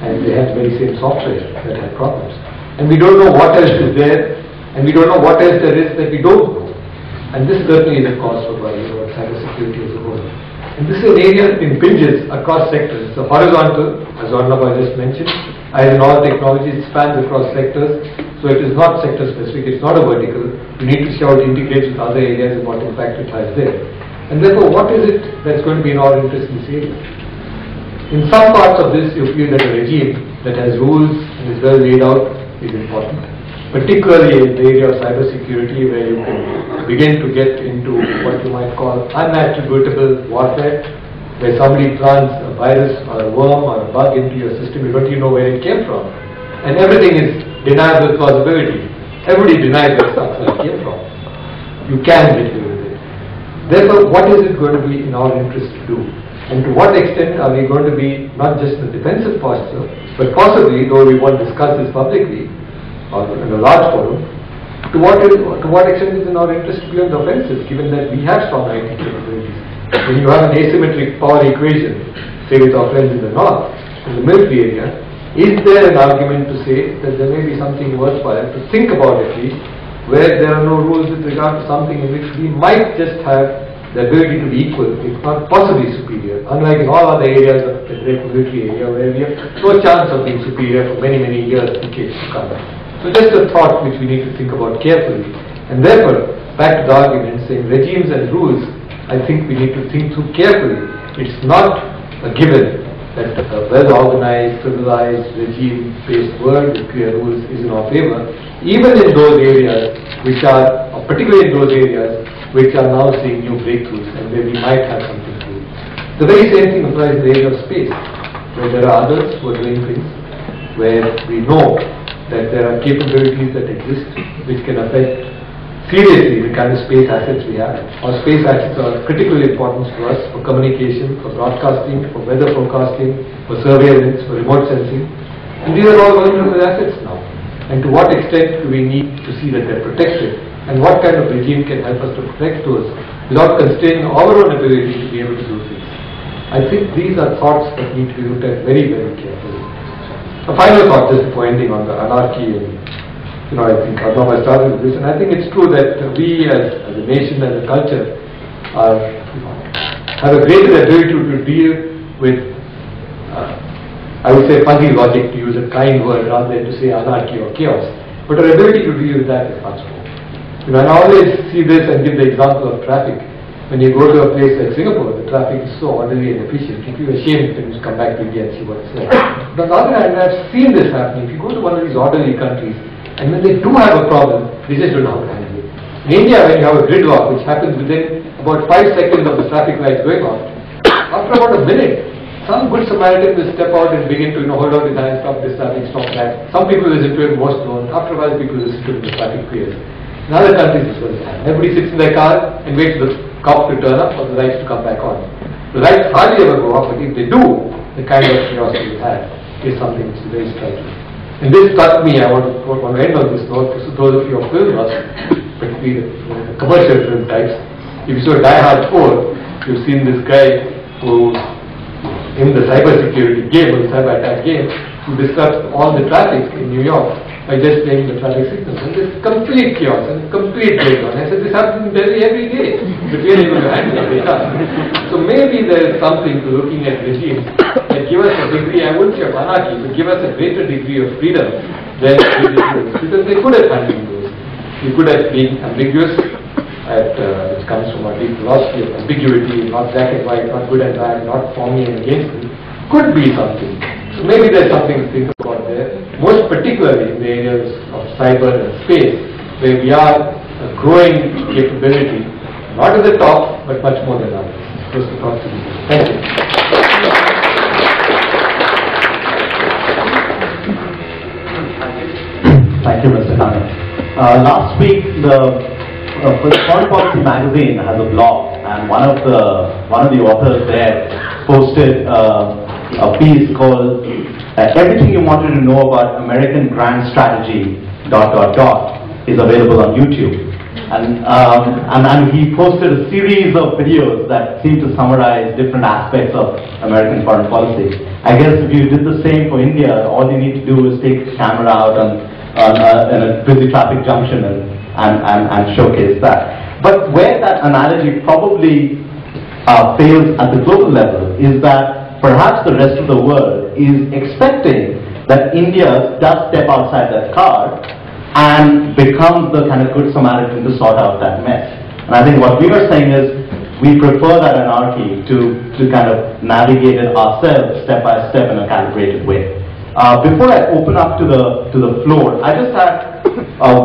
and they have the very same software that had problems. And we don't know what else is there, and we don't know what else there is that we don't know. And this certainly is a cause for worry about cybersecurity as a whole. And this is an area that impinges across sectors. It's a horizontal, as Arnab just mentioned. As in all technology, it spans across sectors. So it is not sector specific, it's not a vertical. You need to see how it integrates with other areas and what impact it has there. And therefore, what is it that's going to be in our interest in this area? In some parts of this, you feel that a regime that has rules and is well laid out is important. Particularly in the area of cybersecurity, where you can begin to get into what you might call unattributable warfare, where somebody plants a virus or a worm or a bug into your system, you don't even know where it came from. And everything is deniable plausibility. Everybody denies where stuff came from. You can get away with it. Therefore, what is it going to be in our interest to do? And to what extent are we going to be not just in a defensive posture, but possibly, though we won't discuss this publicly, or in a large forum, to what extent is in our interest to be on the offensive, given that we have strong IT capabilities. When you have an asymmetric power equation, say with our friends in the north, in the military area, is there an argument to say that there may be something worthwhile to think about at least, where there are no rules with regard to something in which we might just have the ability to be equal, if not possibly superior, unlike in all other areas of the great military area where we have no chance of being superior for many, many years, decades to come. So just a thought which we need to think about carefully. And therefore, back to the argument saying regimes and rules, I think we need to think through carefully. It's not a given that a well-organized, civilized, regime-based world with clear rules is in our favor, even in those areas which are, or particularly in those areas which are now seeing new breakthroughs and where we might have something to do. The very same thing applies in the area of space, where there are others who are doing things, where we know that there are capabilities that exist which can affect seriously the kind of space assets we have. Our space assets are critically important to us for communication, for broadcasting, for weather forecasting, for surveillance, for remote sensing. And these are all vulnerable assets now. And to what extent do we need to see that they're protected? And what kind of regime can help us to protect those without constraining our own ability to be able to do things? I think these are thoughts that need to be looked at very, very carefully. A final thought just before ending on the anarchy, and I think Arnab has started with this, and I think it's true that we as a nation, as a culture, have a greater ability to deal with, I would say, fuzzy logic, to use a kind word, rather than to say anarchy or chaos. But our ability to deal with that is much more. And I always see this and give the example of traffic. When you go to a place like Singapore, the traffic is so orderly and efficient. You feel ashamed when you come back to India and see what it's like. But on the other hand, I've seen this happening. If you go to one of these orderly countries, and when they do have a problem, they just don't know how to handle it. In India, when you have a gridlock, which happens within about 5 seconds of the traffic lights going on, after about a minute, some good Samaritan will step out and begin to hold out his hand, stop this traffic, stop that. Some people listen to it, most don't. After a while, people listen to it, the traffic clears. In other countries, this doesn't happen. Everybody sits in their car and waits for the cop to turn up or the lights to come back on. The lights hardly ever go off, but if they do, the kind of chaos we have is something which is very striking. And this struck me. I want to end on this note. So those of you who are film buffs, particularly the commercial film types, if you saw Die Hard 4, you've seen this guy who, in the cybersecurity game, or the cyber attack game, who disrupts all the traffic in New York by just playing the traffic signals. And this complete chaos and complete breakdown. I said, this happens in Delhi every day, but we are able to handle it. So maybe there is something to looking at regimes that give us a degree, I wouldn't say of anarchy, but give us a greater degree of freedom than regimes, because they could have handled those. We could have been ambiguous, which comes from our deep philosophy of ambiguity, not black and white, not good and bad, not for me and against me. Could be something. So maybe there's something to think about there, most particularly in the areas of cyber and space, where we are a growing capability, not at the top, but much more than others. Those are thoughts to be. Thank you. Thank you, Mr. Khan. Last week, the Foreign Policy magazine has a blog, and one of the authors there posted a piece called "Everything You Wanted to Know About American Grand Strategy ... is available on YouTube." And he posted a series of videos that seem to summarize different aspects of American foreign policy. I guess if you did the same for India, all you need to do is take the camera out in a busy traffic junction and showcase that. But where that analogy probably fails at the global level is that perhaps the rest of the world is expecting that India does step outside that car and becomes the kind of good Samaritan to sort out that mess. And I think what we were saying is we prefer that anarchy to kind of navigate it ourselves step by step in a calibrated way. Before I open up to the floor, I just had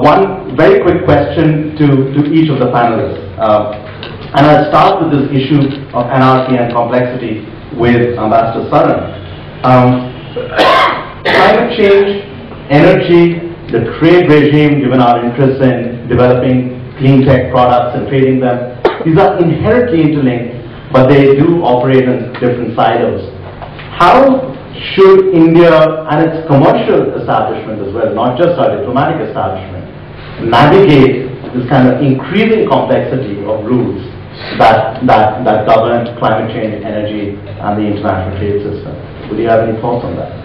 one very quick question to each of the panelists. And I'll start with this issue of anarchy and complexity with Ambassador Saran. Climate change, energy, the trade regime, given our interest in developing clean tech products and trading them, these are inherently interlinked, but they do operate in different silos. How should India and its commercial establishment as well, not just our diplomatic establishment, navigate this kind of increasing complexity of rules that govern climate change, energy, and the international trade system? Would you have any thoughts on that?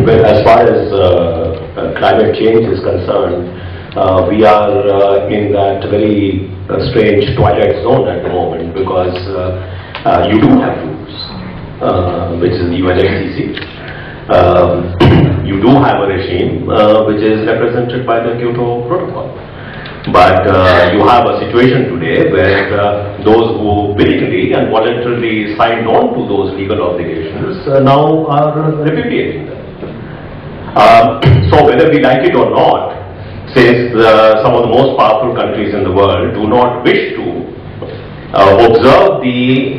Well, as far as climate change is concerned, we are in that very strange twilight zone at the moment, because you do have rules, which is the UNFCCC. You do have a regime which is represented by the Kyoto Protocol. But you have a situation today where those who willingly and voluntarily signed on to those legal obligations now are repudiating them. So whether we like it or not, since some of the most powerful countries in the world do not wish to observe the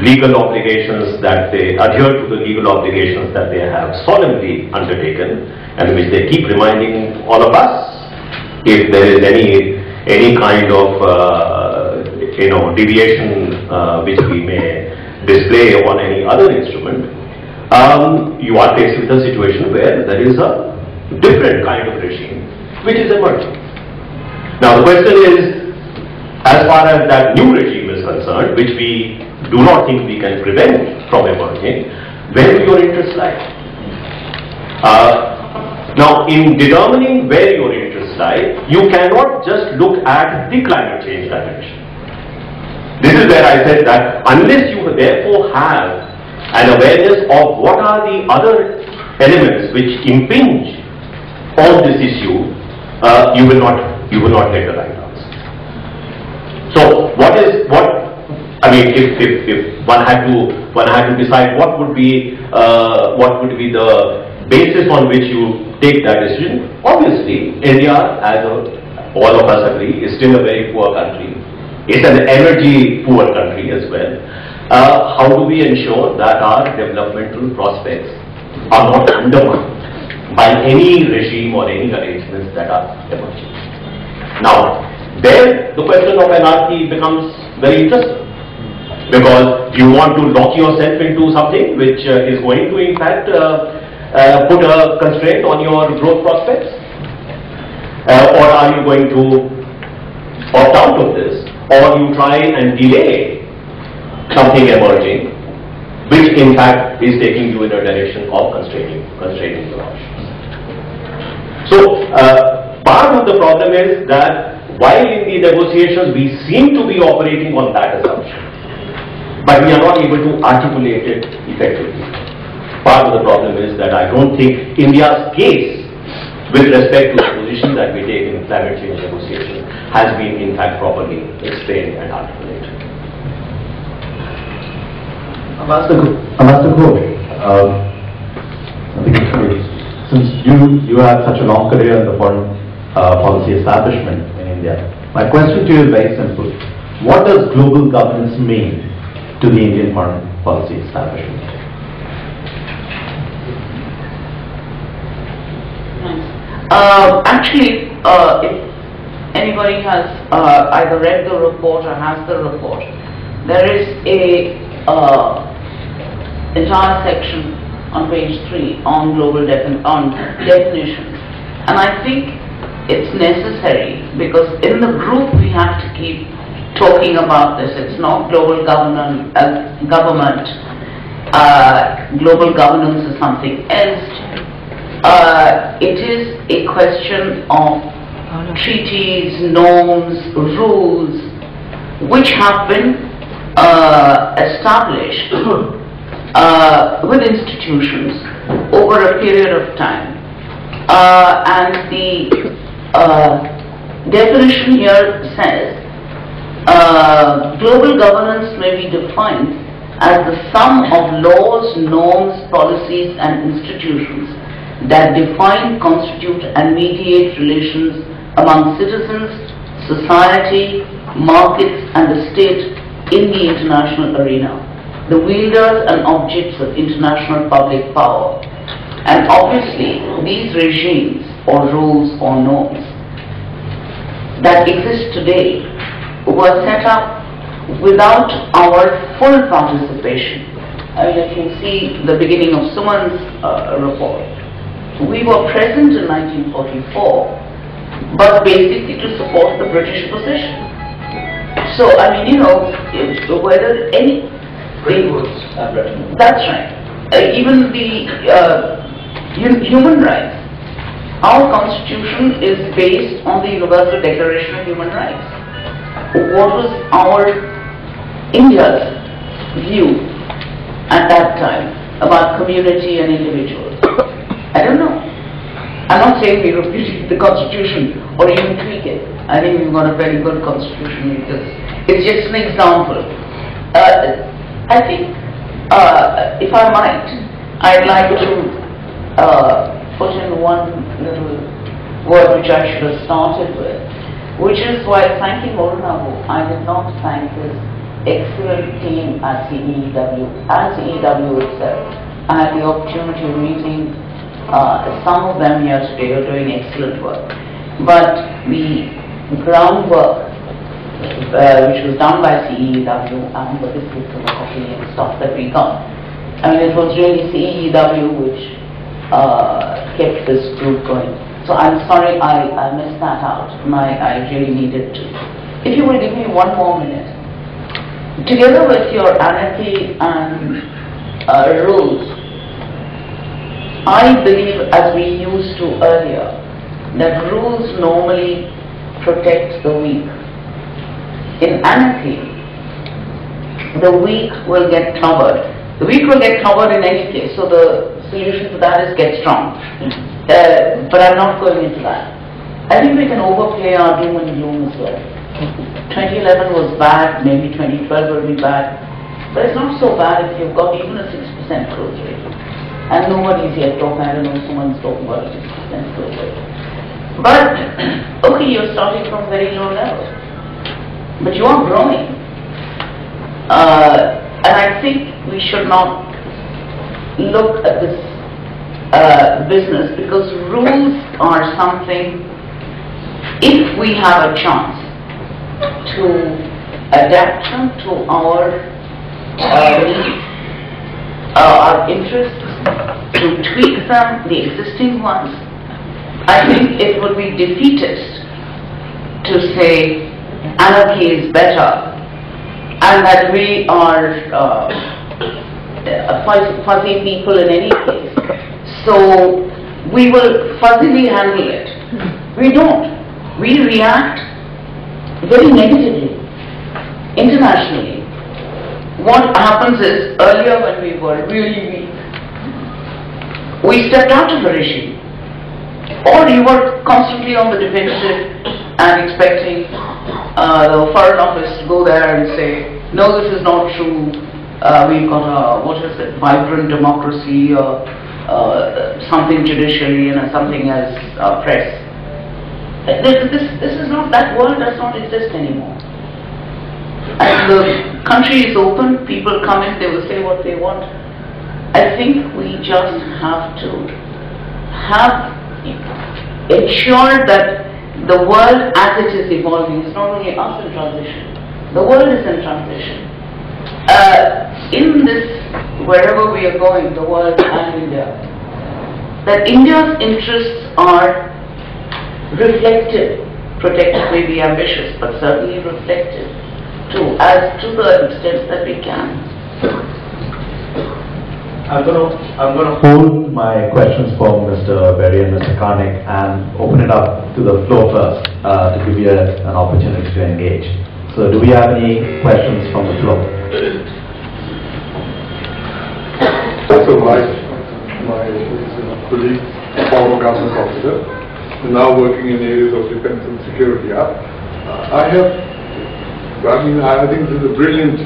legal obligations that they adhere to the legal obligations that they have solemnly undertaken, and which they keep reminding all of us, if there is any kind of deviation which we may display on any other instrument, you are faced with a situation where there is a different kind of regime which is emerging. Now the question is, as far as that new regime is concerned, which we do not think we can prevent from emerging, where do your interests lie? Now, in determining where your interests lie, you cannot just look at the climate change dimension. This is where I said that unless you therefore have an awareness of what are the other elements which impinge on this issue, you will not get the right answer. So, if one had to decide what would be the basis on which you take that decision, obviously India, as all of us agree, is still a very poor country. It's an energy poor country as well. How do we ensure that our developmental prospects are not undermined by any regime or any arrangements that are emerging? Now, there the question of anarchy becomes very interesting, because you want to lock yourself into something which is going to in fact put a constraint on your growth prospects, or are you going to opt out of this, or you try and delay something emerging which in fact is taking you in a direction of constraining your options. So part of the problem is that while in the negotiations we seem to be operating on that assumption, but we are not able to articulate it effectively. Part of the problem is that I don't think India's case with respect to the position that we take in climate change negotiation has been in fact properly explained and articulated. Ambassador Ghosh, I think since you had such a long career in the foreign policy establishment in India, my question to you is very simple. What does global governance mean to the Indian foreign policy establishment? Actually, if anybody has either read the report or has the report, there is a entire section on page 3 on global definitions, and I think it's necessary, because in the group we have to keep talking about this. It's not global government. Global governance is something else. It is a question of treaties, norms, rules, which have been established with institutions over a period of time. And the definition here says global governance may be defined as the sum of laws, norms, policies and institutions that define, constitute and mediate relations among citizens, society, markets and the state in the international arena, the wielders and objects of international public power. And obviously these regimes or rules or norms that exist today were set up without our full participation. I mean, if you see the beginning of Suman's report, we were present in 1944, but basically to support the British position. So, I mean, you know, whether any... That's right. Even the human rights. Our constitution is based on the Universal Declaration of Human Rights. What was our India's view at that time about community and individuals? I don't know. I'm not saying we repeat the constitution or even tweak it. I think we've got a very good constitution because it's just an example. I think, if I might, I'd like to put in one little word which I should have started with, which is while thanking Morunabu, I did not thank this excellent team at CEW and CEW itself. I had the opportunity of meeting some of them here today are doing excellent work. But the groundwork which was done by CEW and the biscuits and the coffee and stuff that we got, I mean, it was really CEW which kept this group going. So I'm sorry I missed that out. I really needed to. If you will give me one more minute. Together with your anarchy and rules, I believe, as we used to earlier, that rules normally protect the weak. In anarchy, the weak will get covered. The weak will get covered in any case, so the solution to that is get strong. But I'm not going into that. I think we can overplay our doom and gloom as well. 2011 was bad, maybe 2012 will be bad, but it's not so bad if you've got even a 6% growth rate. And nobody's yet talking, I don't know, someone's talking about a 6% growth rate. But, okay, you're starting from very low level, but you are growing. And I think we should not look at this business, because rules are something, if we have a chance to adapt them to our needs, our interests, to tweak them, the existing ones, I think it would be defeatist to say anarchy is better and that we are fuzzy people in any case. So we will fuzzily handle it. We don't. We react very negatively, internationally. What happens is, earlier when we were really weak, we stepped out of the regime. Or you were constantly on the defensive and expecting the Foreign Office to go there and say, no, this is not true, we've got a, what is it, vibrant democracy, or something judiciary and something as press. This is not, that world does not exist anymore. And the country is open, people come in, they will say what they want. I think we just have to ensure that the world as it is evolving, it's not only us in transition, the world is in transition. In this, wherever we are going, the world and India, that India's interests are reflected, protected may be ambitious, but certainly reflected to the extent that we can. I'm going to hold my questions for Mr. Berry and Mr. Karnik and open it up to the floor first to give you an opportunity to engage. So do we have any questions from the floor? So my colleague, former government officer, now working in areas of defense and security. I think this is a brilliant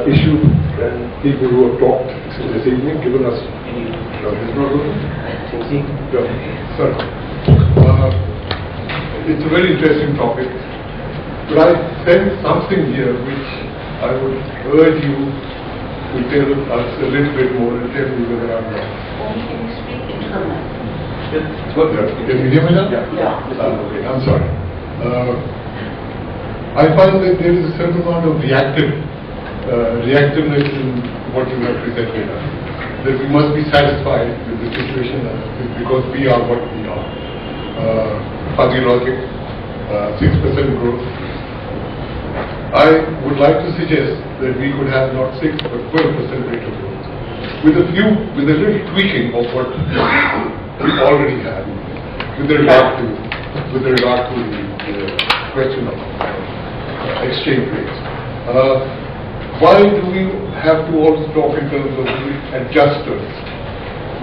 issue, and people who have talked this evening given us. It's a very interesting topic, but I sense something here which I would urge you to tell us a little bit more and tell me whether I'm wrong. Can you speak into the mic? Can you hear me now? Yeah. Okay, I'm sorry. I find that there is a certain amount of reactiveness in what you have presented us. That we must be satisfied with the situation because we are what we are. Fuzzy logic, 6% growth. I would like to suggest that we could have not 6 but 12% rate of growth. With a little tweaking of what we already have with regard to the question of exchange rates. Why do we have to also talk in terms of adjusters?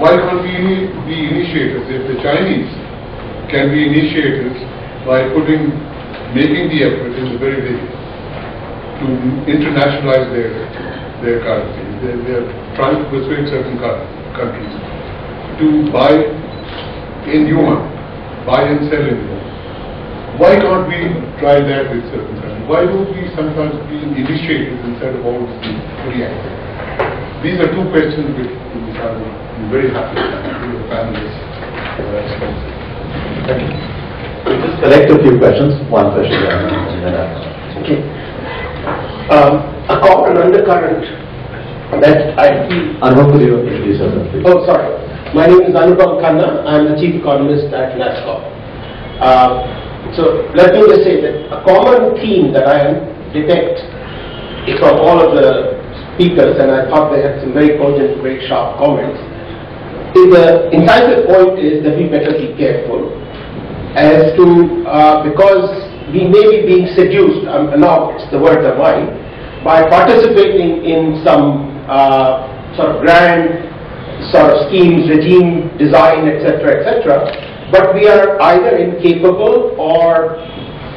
Why can't we be initiators? If the Chinese can be initiators by making the effort in the very beginning to internationalize their currency. They're trying to persuade certain countries to buy in yuan, buy and sell in yuan. Why can't we try that with certain countries? Why don't we sometimes be initiators instead of always being reactive? These are two questions which I would be very happy to have the panelists respond to. Thank you. We'll just select a few questions, one question and then Okay. A common undercurrent that I feel. Anupam, could you introduce yourself, please? Oh, sorry. My name is Anupam Khanna. I'm the chief economist at NASCOM. So let me just say that a common theme that I detect from all of the speakers, and I thought they had some very cogent, very sharp comments, is the incisive point is that we better be careful as to, because we may be being seduced, now it's the words are mine, by participating in some sort of grand sort of schemes, regime design, etc., etc., but we are either incapable or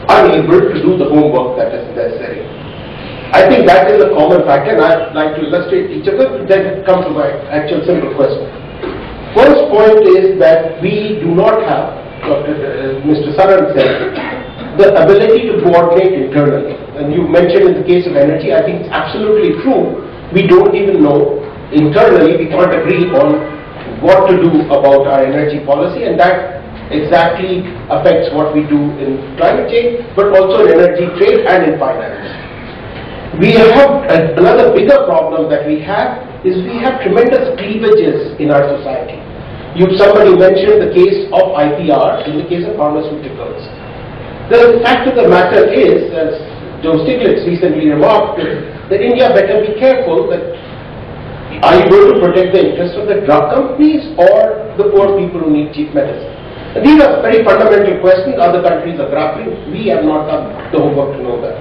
unable to do the homework that is necessary. I think that is a common factor, and I'd like to illustrate each of them, then come to my actual simple question. First point is that we do not have, Mr. Saran said, the ability to coordinate internally. And you mentioned in the case of energy, I think it's absolutely true. We don't even know internally, we can't agree on what to do about our energy policy, and that exactly affects what we do in climate change, but also in energy trade and in finance. We have another bigger problem that we have is we have tremendous cleavages in our society. Somebody mentioned the case of IPR in the case of pharmaceuticals. The fact of the matter is, as Joe Stiglitz recently remarked, that India better be careful that are you going to protect the interests of the drug companies or the poor people who need cheap medicine? And these are very fundamental questions other countries are grappling. We have not done the homework to know that.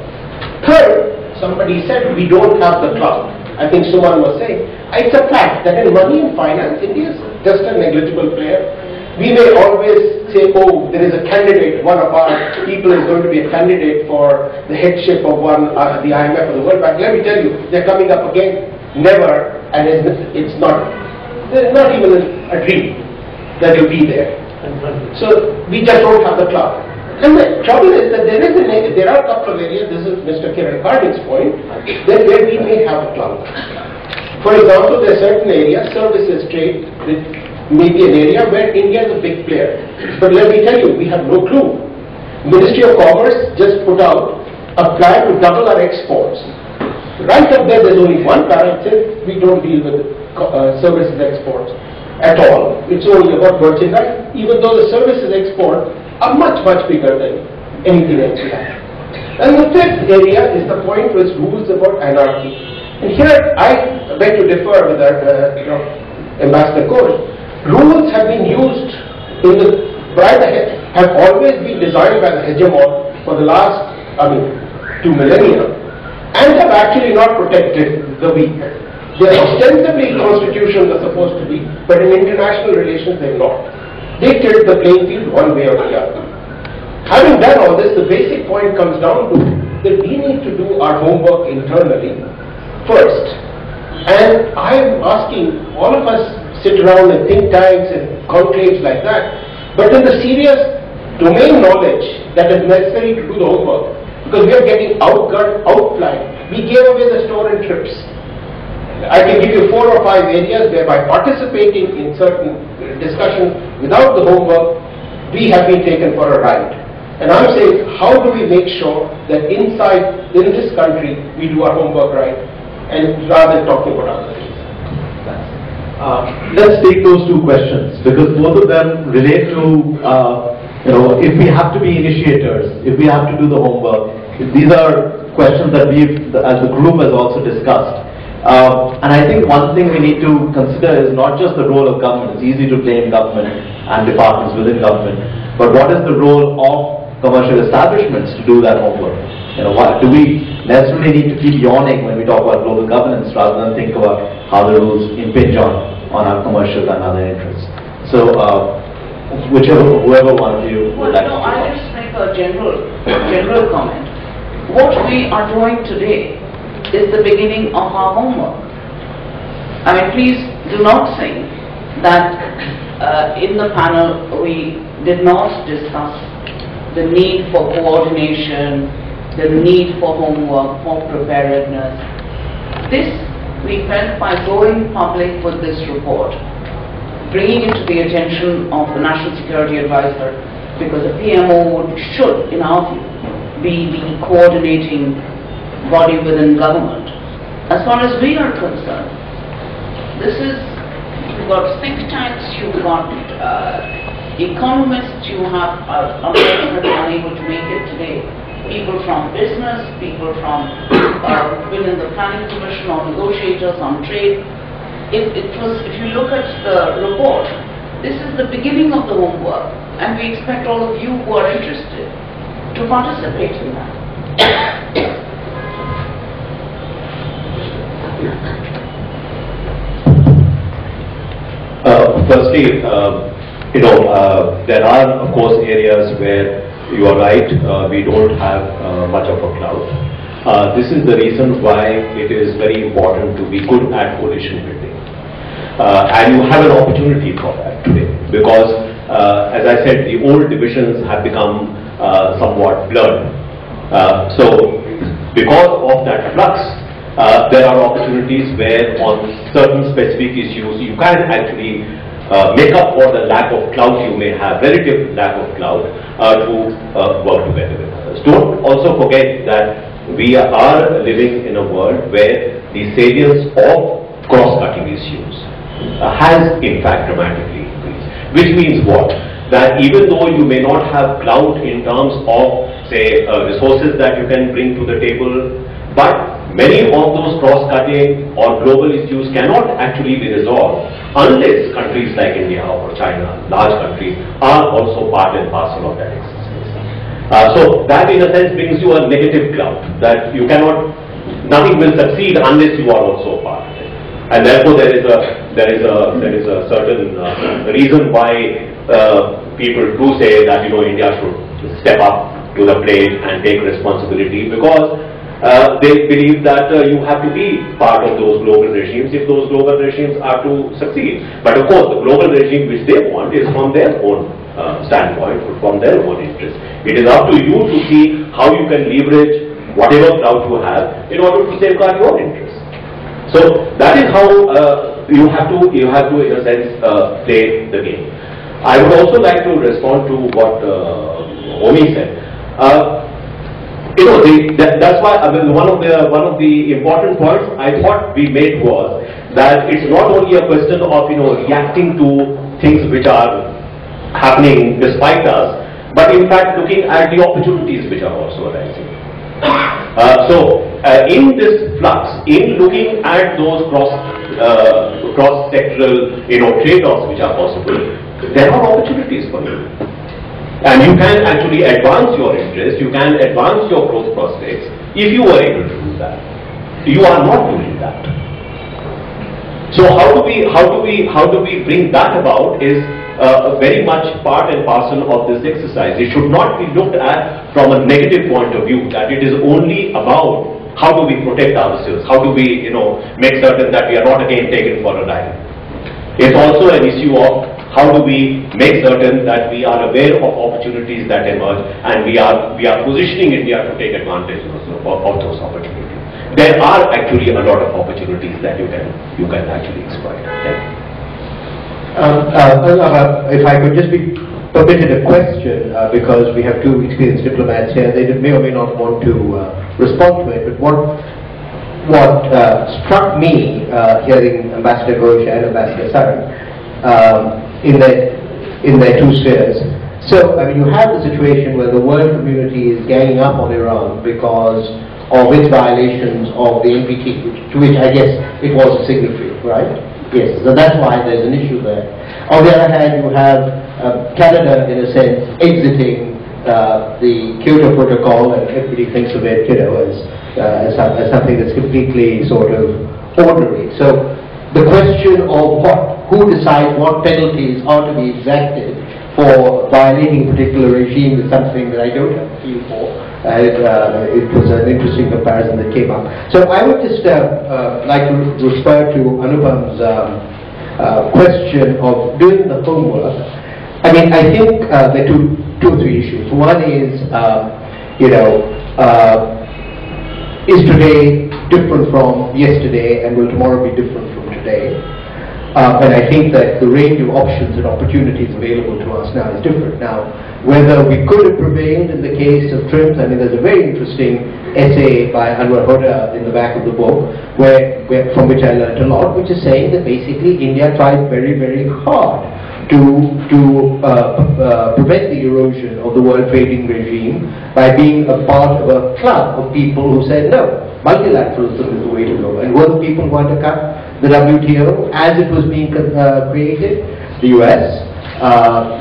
Third, somebody said we don't have the clout. I think Suman was saying, it's a fact that in money and finance, India is just a negligible player. We may always say, oh, there is a candidate, one of our people is going to be a candidate for the headship of the IMF or the World Bank. Let me tell you, they're coming up again. Never, and it's not, there's not even a dream that will be there. So we just don't have the clout. And the trouble is that there are a couple of areas, this is Mr. Kiran Karnik's point, that where we may have a clout. For example, there are certain areas, services trade, may be an area where India is a big player. But let me tell you, we have no clue. Ministry of Commerce just put out a plan to double our exports. Right up there, there's only one para, it says we don't deal with services exports at all. It's only about merchandise, even though the services export are much, much bigger than anything else we have. And the fifth area is the point which rules about anarchy. And here I beg to differ with Ambassador Ghosh. Rules have been used have always been designed by the hegemon for the last, 2 millennia, and have actually not protected the weak. They are ostensibly constitutions are supposed to be, but in international relations they are not. They tilt the playing field one way or the other. Having done all this, the basic point comes down to that we need to do our homework internally first. And I'm asking, all of us sit around in think tanks and conclaves like that, but in the serious domain knowledge that is necessary to do the homework, because we are getting outgunned, outflanked. We gave away the store and trips. I can give you 4 or 5 areas where by participating in certain discussions without the homework, we have been taken for a ride. And I'm saying, how do we make sure that in this country, we do our homework right, and rather than talking about other things? Let's take those 2 questions, because both of them relate to, if we have to be initiators, if we have to do the homework. These are questions that we've, as a group, has also discussed. And I think one thing we need to consider is not just the role of government. It's easy to blame government and departments within government, but what is the role of commercial establishments to do that homework? Do we necessarily need to keep yawning when we talk about global governance rather than think about how the rules impinge on our commercial and other interests? So, whoever one of you would like to talk. I'll just make a general comment. What we are doing today is the beginning of our homework. Please do not think that in the panel we did not discuss the need for coordination, the need for homework, for preparedness. This we felt by going public with this report, bringing it to the attention of the National Security Advisor, because the PMO should, in our view, be the coordinating body within government. As far as we are concerned, you've got think tanks, you've got economists, you have unfortunately unable to make it today. People from business, people from within the planning commission or negotiators on trade. If you look at the report, this is the beginning of the homework, and we expect all of you who are interested to participate in that. Firstly, there are of course areas where you are right, we don't have much of a cloud. This is the reason why it is very important to be good at coalition building. And you have an opportunity for that today, because as I said, the old divisions have become somewhat blurred. So because of that flux, there are opportunities where on certain specific issues you can actually make up for the lack of clout you may have, relative lack of clout, to work together with others. Don't also forget that we are living in a world where the salience of cross-cutting issues has in fact dramatically increased. Which means what? That even though you may not have clout in terms of, say, resources that you can bring to the table, but many of those cross-cutting or global issues cannot actually be resolved unless countries like India or China, large countries, are also part and parcel of that exercise. So that in a sense brings you a negative clout, that you cannot, nothing will succeed unless you are also part of it. And therefore there is a certain reason why people do say that India should step up to the plate and take responsibility, because they believe that you have to be part of those global regimes if those global regimes are to succeed. But of course, the global regime which they want is from their own standpoint, from their own interest. It is up to you to see how you can leverage whatever clout you have in order to safeguard your interests. So that is how you have to in a sense play the game. I would also like to respond to what Omi said. That's why one of the important points I thought we made was that it's not only a question of reacting to things which are happening despite us, but in fact looking at the opportunities which are also arising. In this flux, in looking at those cross-sectoral, trade-offs which are possible, there are opportunities for you. And you can actually advance your interest, you can advance your growth prospects if you were able to do that. You are not doing that. So how do we bring that about is very much part and parcel of this exercise. It should not be looked at from a negative point of view, that it is only about how do we protect ourselves, how do we make certain that we are not again taken for a ride. It's also an issue of how do we make certain that we are aware of opportunities that emerge and we are positioning India to take advantage of those opportunities. There are actually a lot of opportunities that you can actually exploit. Yeah. If I could just be permitted a question, because we have two experienced diplomats here, they may or may not want to respond to it, but what struck me hearing Ambassador Ghosh and Ambassador Saran in their two spheres. So, I mean, you have the situation where the world community is ganging up on Iran because of its violations of the NPT, to which I guess it was a signatory, right? Yes, so that's why there's an issue there. On the other hand, you have Canada, in a sense, exiting the Kyoto Protocol, and everybody thinks of it, as something that's completely sort of ordinary. So the question of who decides what penalties are to be exacted for violating a particular regime is something that I don't have a feel for. It was an interesting comparison that came up. So I would just like to refer to Anupam's question of doing the homework. I mean, I think there are two or three issues. One is, is today different from yesterday, and will tomorrow be different from today? And I think that the range of options and opportunities available to us now is different. Now, whether we could have prevailed in the case of TRIPS, I mean, there's a very interesting essay by Anwar Hoda in the back of the book, from which I learned a lot, which is saying that basically India tried very, very hard to prevent the erosion of the world trading regime by being a part of a club of people who said, no, multilateralism is the way to go. And were the people who undercut the WTO as it was being created? The US,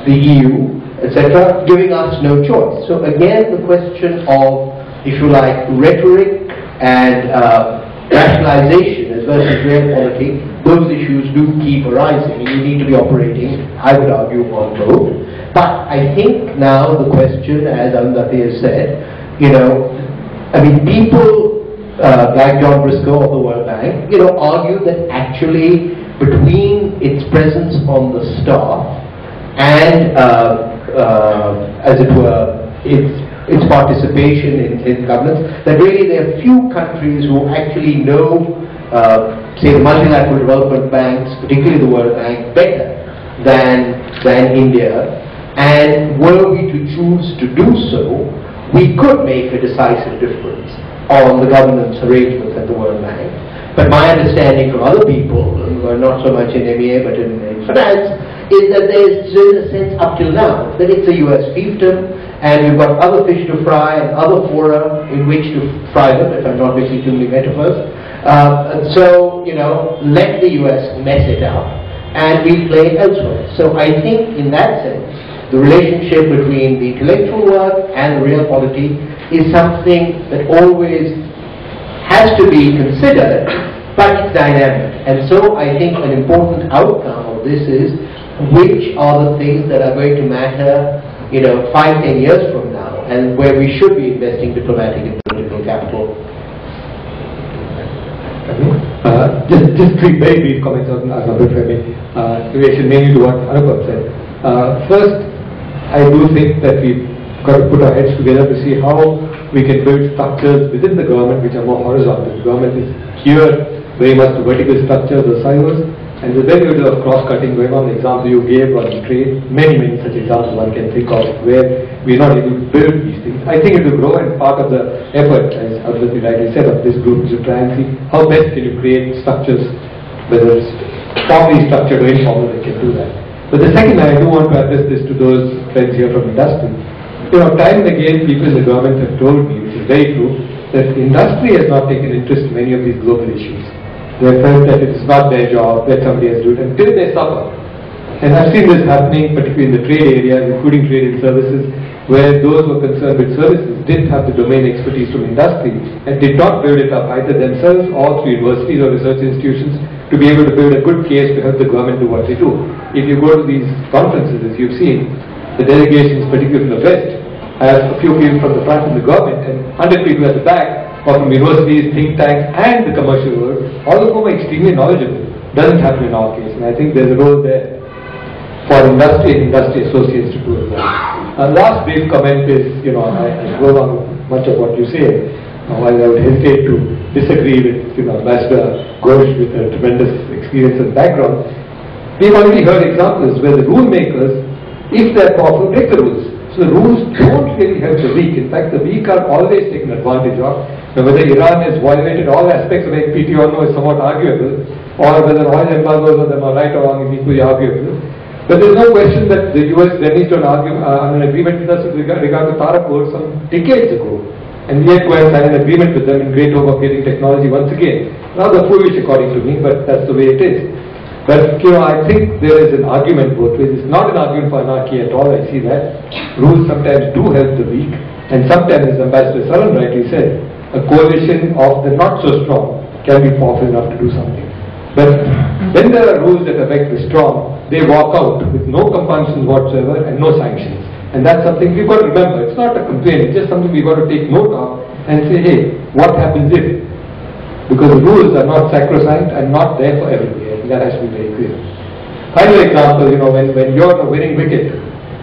the EU, etc., giving us no choice. So again, the question of, if you like, rhetoric and rationalization as well as realpolitik, those issues do keep arising, and you need to be operating, I would argue, on both. But I think now the question, as Arundhati has said, I mean, people like John Briscoe of the World Bank, argue that actually between its presence on the staff and, as it were, its participation in governance, that really there are few countries who actually know, say, the multilateral development banks, particularly the World Bank, better than India. And were we to choose to do so, we could make a decisive difference on the governance arrangements at the World Bank. But my understanding from other people, who are not so much in MEA but in finance, is that there's a sense up till now that it's a US fiefdom, and we've got other fish to fry and other fora in which to fry them, if I'm not mixing too many metaphors. So, let the US mess it up, and we play elsewhere. So I think in that sense, the relationship between the intellectual work and the realpolitik is something that always has to be considered, but it's dynamic. And so I think an important outcome of this is which are the things that are going to matter 5-10 years from now, and where we should be investing diplomatic and political capital. Just three very brief comments on Aspen, relation mainly to what Anupam said. First, I do think that we've got to put our heads together to see how we can build structures within the government which are more horizontal. The government is geared very much to vertical structures or silos, and there's very little of cross-cutting going on. The example you gave on trade, many such examples one can think of where we're not able to build these things. I think it will grow, and part of the effort, as Abdul rightly said, of this group is to try and see how best can you create structures, whether it's formally structured or informal, that can do that. But the second, I do want to address this to those friends here from industry. time and again people in the government have told me, which is very true, that industry has not taken interest in many of these global issues. They have felt that it is not their job, that somebody has to do it until they suffer. And I've seen this happening particularly in the trade areas, including trade and services, where those who are concerned with services didn't have the domain expertise from industry and did not build it up either themselves or through universities or research institutions to be able to build a good case to help the government do what they do. If you go to these conferences, as you've seen, the delegations, particularly from the West, have a few people from the front in the government and 100 people at the back, or from universities, think tanks, and the commercial world, all of whom are extremely knowledgeable. Doesn't happen in our case, and I think there's a role there for industry and industry associates to do as well. And last brief comment is, I go along with much of what you say, while I would hesitate to disagree with, Ambassador Ghosh with a tremendous experience and background. We've already heard examples where the rule makers, if they're powerful, break the rules. So the rules don't really help the weak. In fact, the weak are always taken advantage of. Now, whether Iran has violated all aspects of FPT or no is somewhat arguable, or whether oil embargoes of them are right or wrong is equally arguable. But there's no question that the US then reached an agreement with us with regard to Tarapur some decades ago. And we had to sign an agreement with them in great hope of getting technology once again. Rather foolish according to me, but that's the way it is. But I think there is an argument both ways. It's not an argument for anarchy at all, I see that. Rules sometimes do help the weak, and sometimes, as Ambassador Saran rightly said, a coalition of the not so strong can be powerful enough to do something. But when there are rules that affect the strong, they walk out with no compunctions whatsoever and no sanctions. And that's something we've got to remember. It's not a complaint, it's just something we've got to take note of and say, hey, what happens if? Because the rules are not sacrosanct and not there for everybody. I think that has to be very clear. Final example, when you're a winning wicket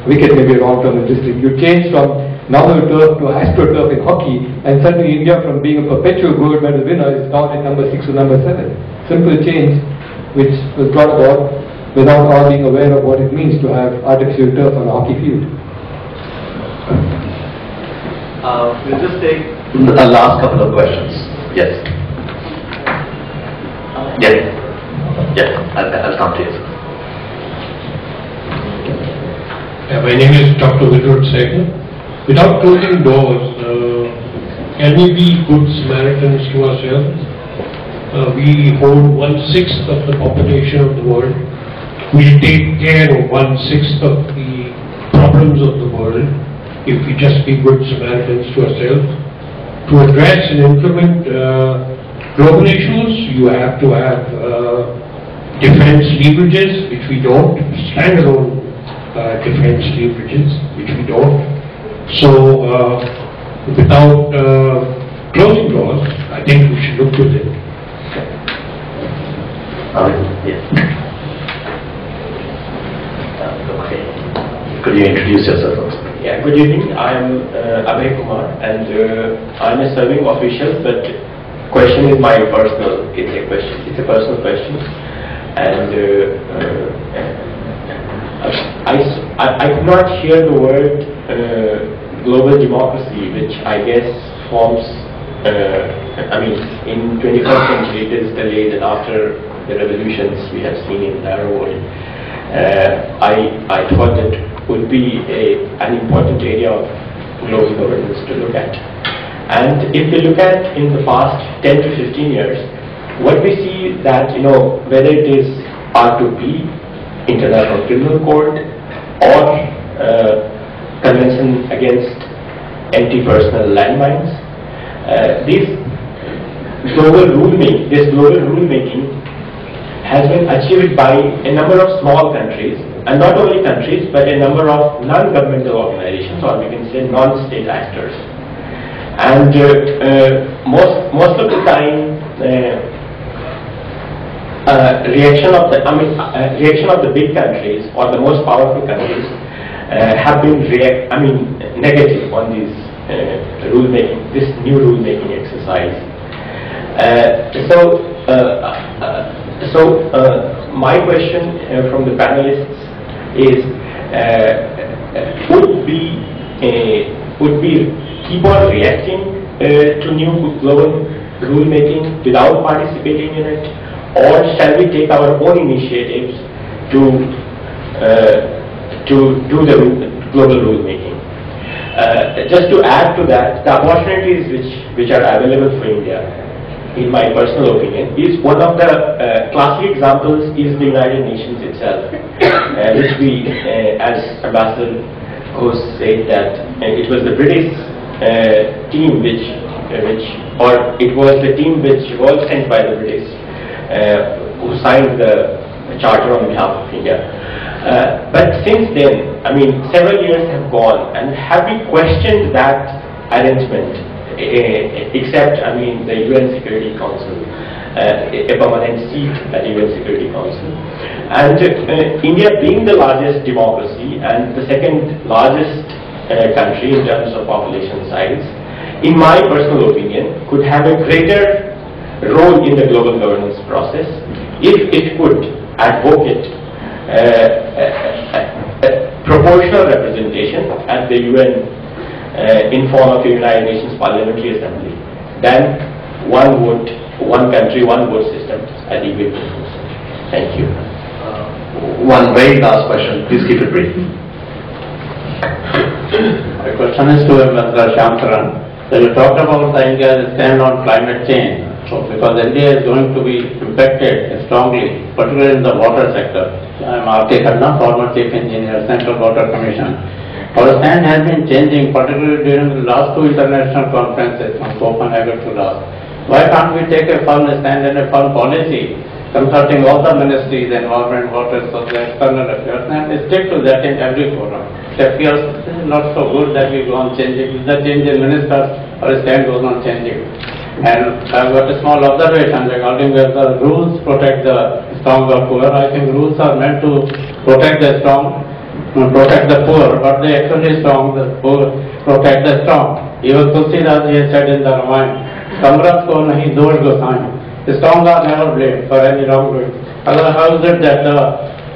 may be a wrong term in this league, you change from normal turf to astroturf in hockey, and suddenly India from being a perpetual gold medal winner is down at number 6 or number 7. Simple change which was brought about without all being aware of what it means to have artificial turf on a hockey field. We'll just take the last couple of questions. Yes. I'll come to you. My name is Dr. Vidud Sekhar. Without closing doors, can we be good Samaritans to ourselves? We hold 1/6 of the population of the world. We take care of 1/6 of the problems of the world if we just be good Samaritans to ourselves. To address and implement global issues, you have to have defense leverages, which we don't, standalone defense leverages, which we don't. So, without closing doors, I think we should look within. Yes. Okay. Could you introduce yourself also? Yeah, good evening. I am Abhay Kumar, and I am a serving official, but question is my personal, it's a personal question. And I could not hear the word global democracy, which I guess forms, in 21st century it is the lay that after the revolutions we have seen in the Arab world. I thought that would be an important area of global governance to look at. And if we look at in the past 10 to 15 years, what we see that, whether it is R2P, International Criminal Court, or Convention Against Anti-Personnel Landmines, this global rulemaking has been achieved by a number of small countries, and not only countries, but a number of non-governmental organizations, or we can say non-state actors. And most of the time, reaction of the big countries or the most powerful countries have been negative on this this new rulemaking exercise. So my question from the panelists is: would we keep on reacting to new global rulemaking without participating in it, or shall we take our own initiatives to do the global rulemaking? Just to add to that, the opportunities which are available for India, in my personal opinion, is one of the classic examples is the United Nations itself, which we, as Ambassador Ghosh said, that it was the British team or it was the team which was sent by the British who signed the charter on behalf of India. But since then, I mean, several years have gone, and have we questioned that arrangement? Except, I mean, the UN Security Council, a permanent seat at the UN Security Council. And India being the largest democracy and the second largest country in terms of population size, in my personal opinion, could have a greater role in the global governance process if it could advocate proportional representation at the UN in form of a United Nations Parliamentary Assembly, then one country, one vote system at the UN. Thank you. One very last question. Please keep it brief. My question is to Mr. Shyamsaran. So you talked about the India's stand on climate change. So because India is going to be impacted strongly, particularly in the water sector. I am R.K. Khanna, former Chief Engineer, Central Water Commission. Our stand has been changing, particularly during the last two international conferences from Copenhagen to last. Why can't we take a firm stand and a firm policy, consulting all the ministries, environment, water, social, external affairs, and stick to that in every forum? It appears not so good that we go on changing. The change in ministers, our stand goes on changing. And I've got a small observation regarding whether the rules protect the strong or poor. I think rules are meant to protect the strong, protect the poor, but they actually strong, the poor protect the strong. Even Tulsidas has said in the Ramayana, Samrat ko nahi dosh gosain. The strong are never blamed for any wrongdoing. How is it that the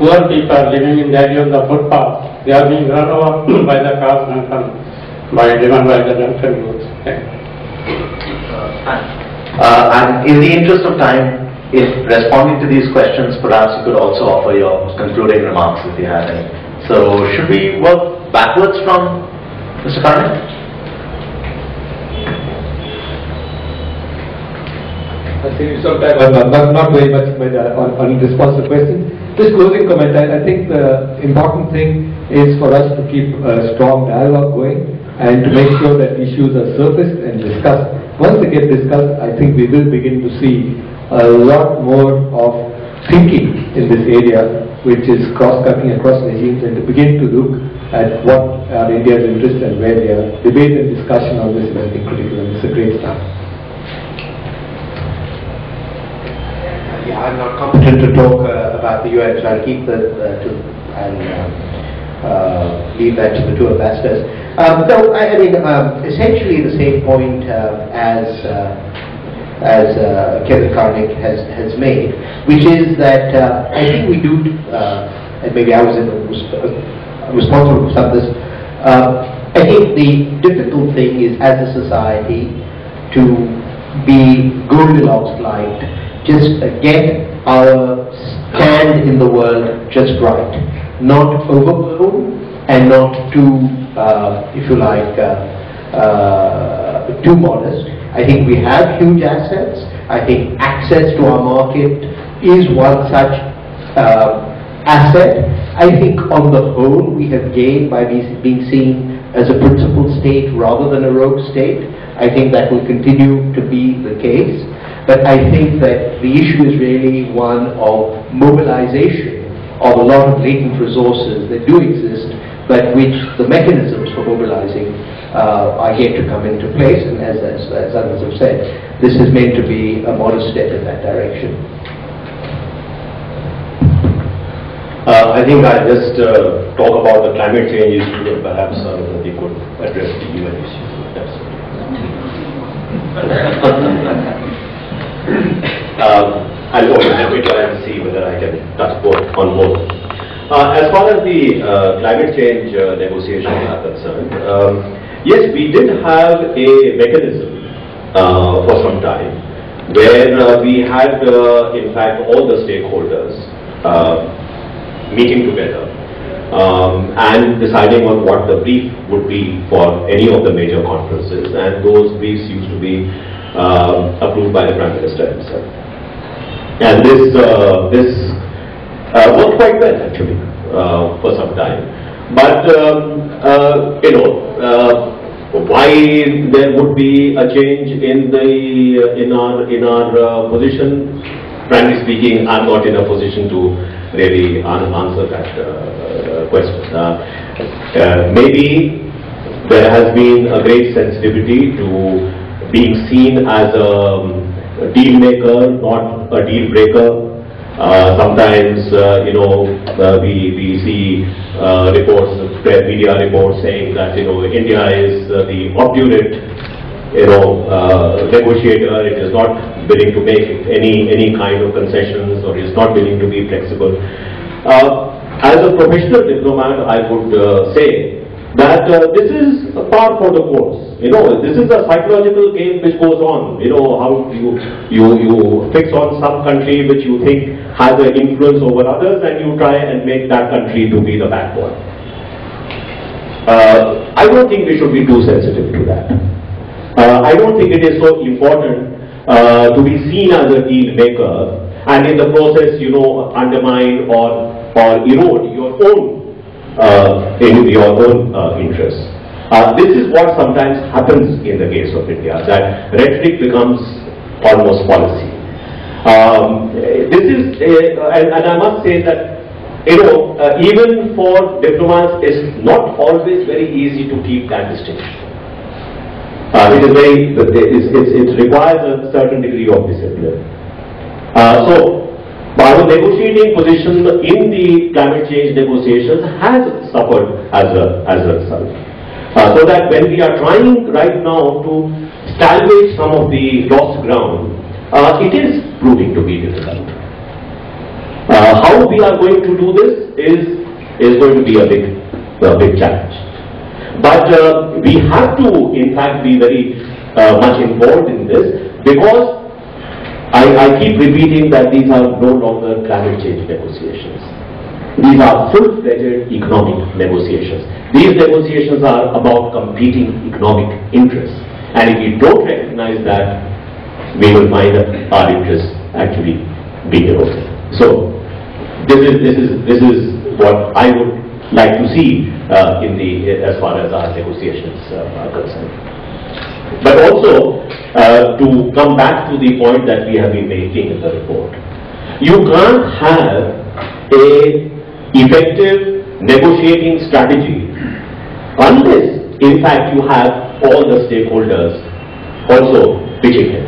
poor people living in Delhi on the footpath, they are being run over by the cars driven by the drunken youths? And in the interest of time, if responding to these questions, perhaps you could also offer your concluding remarks if you have any. So, should we work backwards from Mr. Karnik? I think sometimes not very much on response to the question. Just closing comment, I think the important thing is for us to keep a strong dialogue going and to make sure that issues are surfaced and discussed. Once they get discussed, I think we will begin to see a lot more of thinking in this area, which is cross-cutting across regimes, and to begin to look at what are India's interests and where they are. Debate and discussion on this is, I think, critical, and it's a great start. Yeah, I'm not competent to talk about the UN, so I'll keep leave that to the two ambassadors. No, I mean, essentially the same point as Kevin Karnik has made, which is that I think we do, and maybe I was responsible for some of this, I think the difficult thing is as a society to be Goldilocks-like, just get our stand in the world just right, not overblown and not too, if you like, too modest. I think we have huge assets. I think access to our market is one such asset. I think on the whole we have gained by being seen as a principled state rather than a rogue state. I think that will continue to be the case. But I think that the issue is really one of mobilization of a lot of latent resources that do exist, but which the mechanisms for mobilizing are yet to come into place. And as others have said, this is meant to be a modest step in that direction. I think I'll just talk about the climate change issue, and perhaps they could address the UN issue. I'll let me try and see whether I can touch on both. As far as the climate change negotiations are concerned, yes, we did have a mechanism for some time where we had, in fact, all the stakeholders meeting together and deciding on what the brief would be for any of the major conferences, and those briefs used to be approved by the Prime Minister himself. And this worked quite well actually for some time. But why there would be a change in our position? Frankly speaking, I'm not in a position to really answer that question. Maybe there has been a great sensitivity to being seen as a deal maker, not a deal breaker. Sometimes, we see reports, media reports saying that, India is the obdurate, negotiator. It is not willing to make any kind of concessions, or is not willing to be flexible. As a professional diplomat, I would say that this is a par for the course. This is a psychological game which goes on. How you fix on some country which you think has an influence over others, and you try and make that country to be the backbone. I don't think we should be too sensitive to that. I don't think it is so important to be seen as a deal maker, and in the process, undermine or erode your own interests. This is what sometimes happens in the case of India, that rhetoric becomes almost policy. This is, and I must say that, even for diplomats, it's not always very easy to keep that distinction. It requires a certain degree of discipline. So, our negotiating position in the climate change negotiations has suffered as a result. So that when we are trying right now to salvage some of the lost ground, it is proving to be difficult. How we are going to do this is going to be a big challenge. But we have to, in fact, be very much involved in this, because I keep repeating that these are no longer climate change negotiations. These are full-fledged economic negotiations. These negotiations are about competing economic interests. And if we don't recognize that, we will find our interests actually being eroded. So, this is what I would like to see as far as our negotiations are concerned. But also, to come back to the point that we have been making in the report, you can't have a effective negotiating strategy unless, in fact, you have all the stakeholders also pitching in.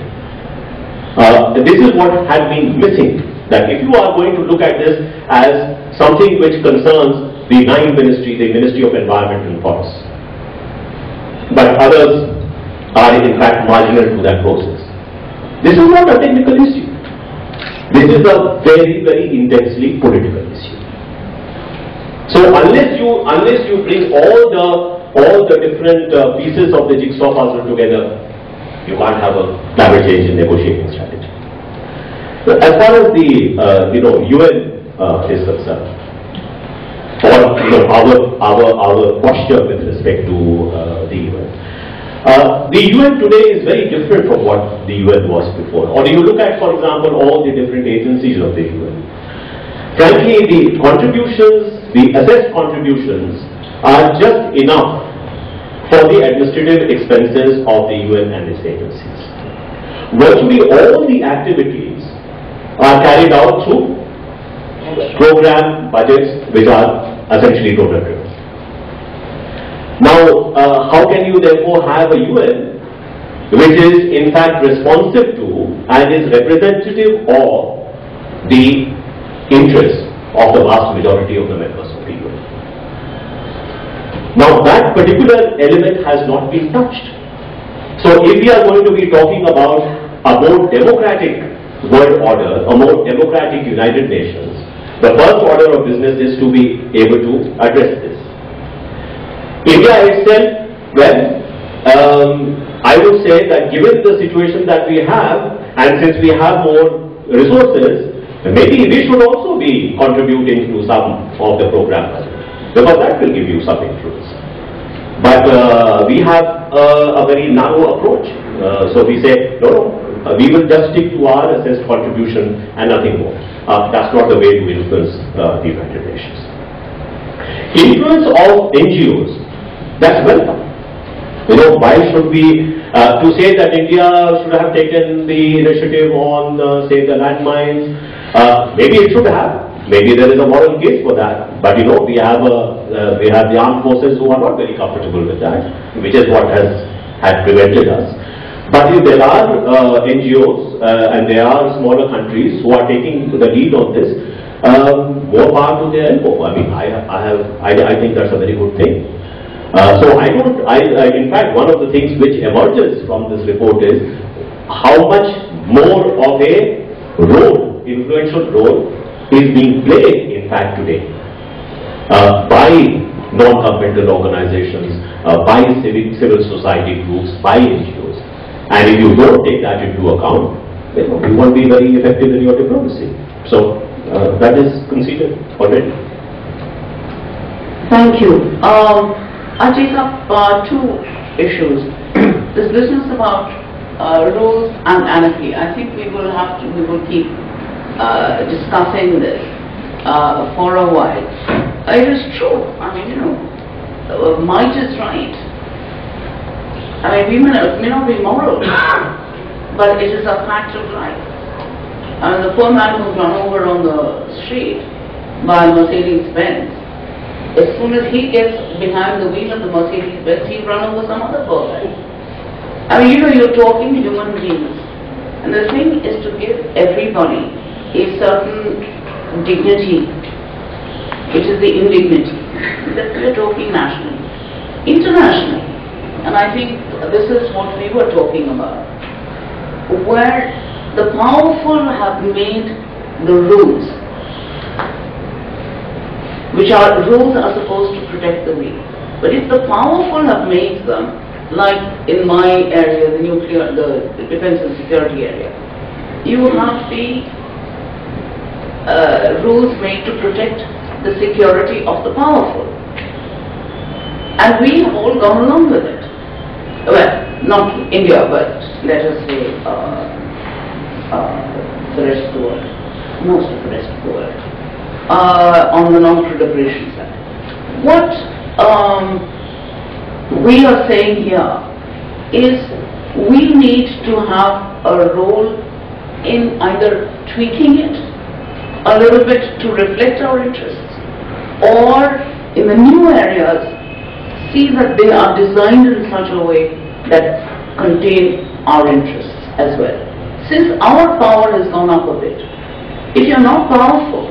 This is what has been missing, that if you are going to look at this as something which concerns the Ministry of Environment and Forests, but others are in fact marginal to that process. This is not a technical issue. This is a very, very intensely political issue. So unless you bring all the different pieces of the jigsaw puzzle together, you can't have a climate change negotiating strategy. So as far as the UN is concerned, or our posture with respect to the UN. The UN today is very different from what the UN was before. Or you look at, for example, all the different agencies of the UN. Frankly, the contributions, the assessed contributions, are just enough for the administrative expenses of the UN and its agencies. Virtually all the activities are carried out through program budgets which are essentially donor driven. Now, how can you therefore have a UN which is in fact responsive to and is representative of the interests of the vast majority of the members of the UN? Now, that particular element has not been touched. So, if we are going to be talking about a more democratic world order, a more democratic United Nations, the first order of business is to be able to address this. India itself, well, I would say that given the situation that we have, and since we have more resources, maybe we should also be contributing to some of the program budget. because that will give you some influence. But we have a very narrow approach. So we say, no, we will just stick to our assessed contribution and nothing more. That's not the way to influence the United Nations. Influence of NGOs, that's welcome. You know, why should we, to say that India should have taken the initiative on, say, the landmines, maybe it should have. Maybe there is a moral case for that. But you know, we have the armed forces who are not very comfortable with that, which is what had prevented us. But if there are NGOs and there are smaller countries who are taking the lead on this, more power to their elbow. I mean, I think that's a very good thing. So in fact, one of the things which emerges from this report is how much more of a role, influential role, is being played, in fact, today by non-governmental organizations, by civil society groups, by NGOs. And if you don't take that into account, you won't be very effective in your diplomacy. So that is conceded already. Thank you. I take up two issues. This business about rules and anarchy. I think we will keep discussing this for a while. It is true. I mean, you know, might is right. I mean, we may not be moral, but it is a fact of life. I mean, the poor man who's run over on the street by a Mercedes-Benz, as soon as he gets behind the wheel of the Mercedes-Benz, he'll run over some other poor guy. I mean, you know, you're talking human beings. And the thing is to give everybody a certain dignity. It is the indignity that we're talking nationally. Internationally, and I think this is what we were talking about, where the powerful have made the rules, which are supposed to protect the weak. But if the powerful have made them, like in my area, the defense and security area, you have the rules made to protect the security of the powerful. And we have all gone along with it. Well, not India, but let us say the rest of the world, most of the rest of the world, on the non-proliferation side. What we are saying here is we need to have a role in either tweaking it a little bit to reflect our interests, or in the new areas see that they are designed in such a way that contain our interests as well. Since our power has gone up a bit, if you're not powerful,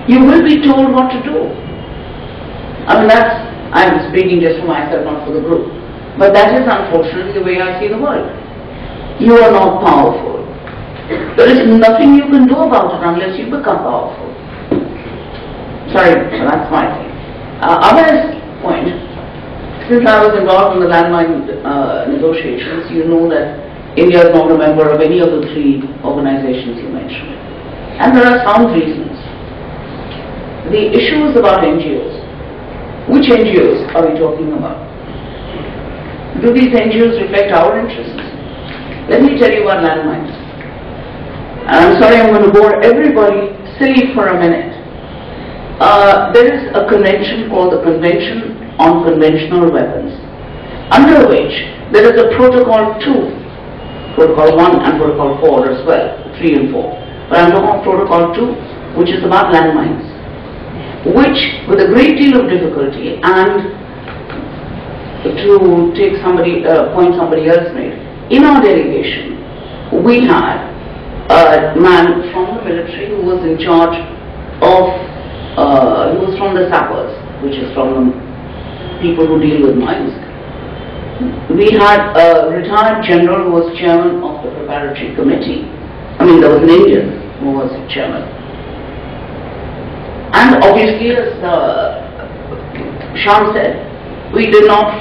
you will be told what to do. I mean, I'm speaking just for myself, not for the group. But that is unfortunately the way I see the world. You are not powerful. There is nothing you can do about it unless you become powerful. Sorry, that's my thing. Other's point, since I was involved in the landmine negotiations, you know that India is not a member of any of the three organizations you mentioned. And there are sound reasons. The issue is about NGOs. Which NGOs are we talking about? Do these NGOs reflect our interests? Let me tell you about landmines. And I'm sorry, I'm going to bore everybody silly for a minute. There is a convention called the Convention on Conventional Weapons, under which there is a Protocol 2, Protocol 1 and Protocol 4 as well, 3 and 4. But I'm talking about Protocol 2, which is about landmines, which with a great deal of difficulty and to take point somebody else made, in our delegation we had a man from the military who was in charge of, he was from the sappers, which is from the people who deal with mines. We had a retired general who was chairman of the preparatory committee. I mean, there was an Indian who was chairman. And obviously, as Shyam said, we did not,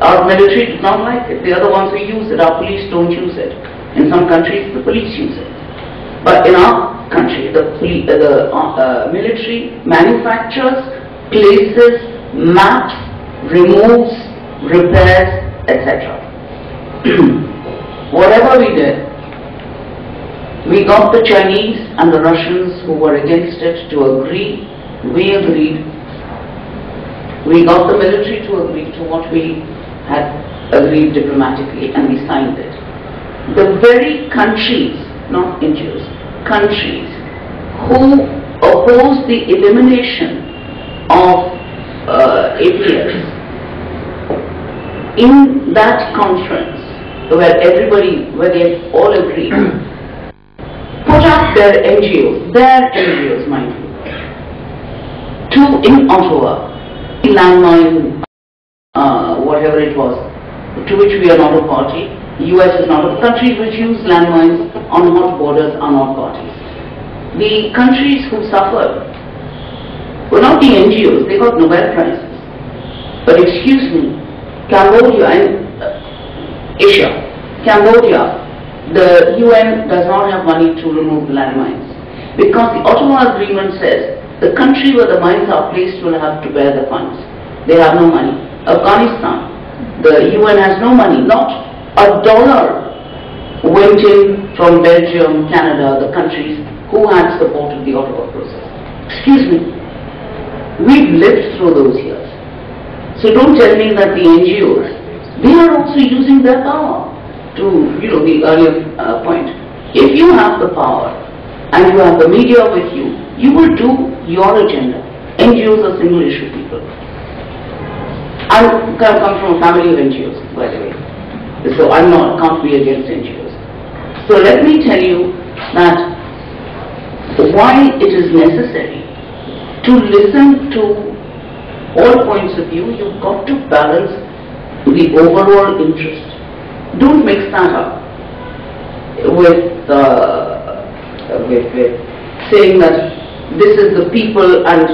our military did not like it. They are the ones who use it. Our police don't use it. In some countries, the police use it. But in our country, the military manufactures places, maps, removes, repairs, etc. Whatever we did, we got the Chinese and the Russians who were against it to agree. We agreed. We got the military to agree to what we had agreed diplomatically, and we signed it. The very countries, not NGOs, countries who oppose the elimination of APS in that conference, where they all agreed, put up their NGOs, mind you, in Ottawa, landmine, whatever it was, to which we are not a party. US is not a country which use landmines on hot borders are not parties. The countries who suffered were not the NGOs, they got Nobel Prizes. But excuse me, Cambodia and Asia, Cambodia, the UN does not have money to remove the landmines. Because the Ottawa Agreement says the country where the mines are placed will have to bear the funds. They have no money. Afghanistan, the UN has no money, not $1 went in from Belgium, Canada, the countries who had supported the Ottawa process. Excuse me, we've lived through those years. So don't tell me that the NGOs, they are also using their power to, the earlier point. If you have the power and you have the media with you, you will do your agenda. NGOs are single issue people. I come from a family of NGOs, by the way. So can't be against NGOs. So let me tell you that why it is necessary to listen to all points of view. You've got to balance the overall interest. Don't mix that up with saying that this is the people and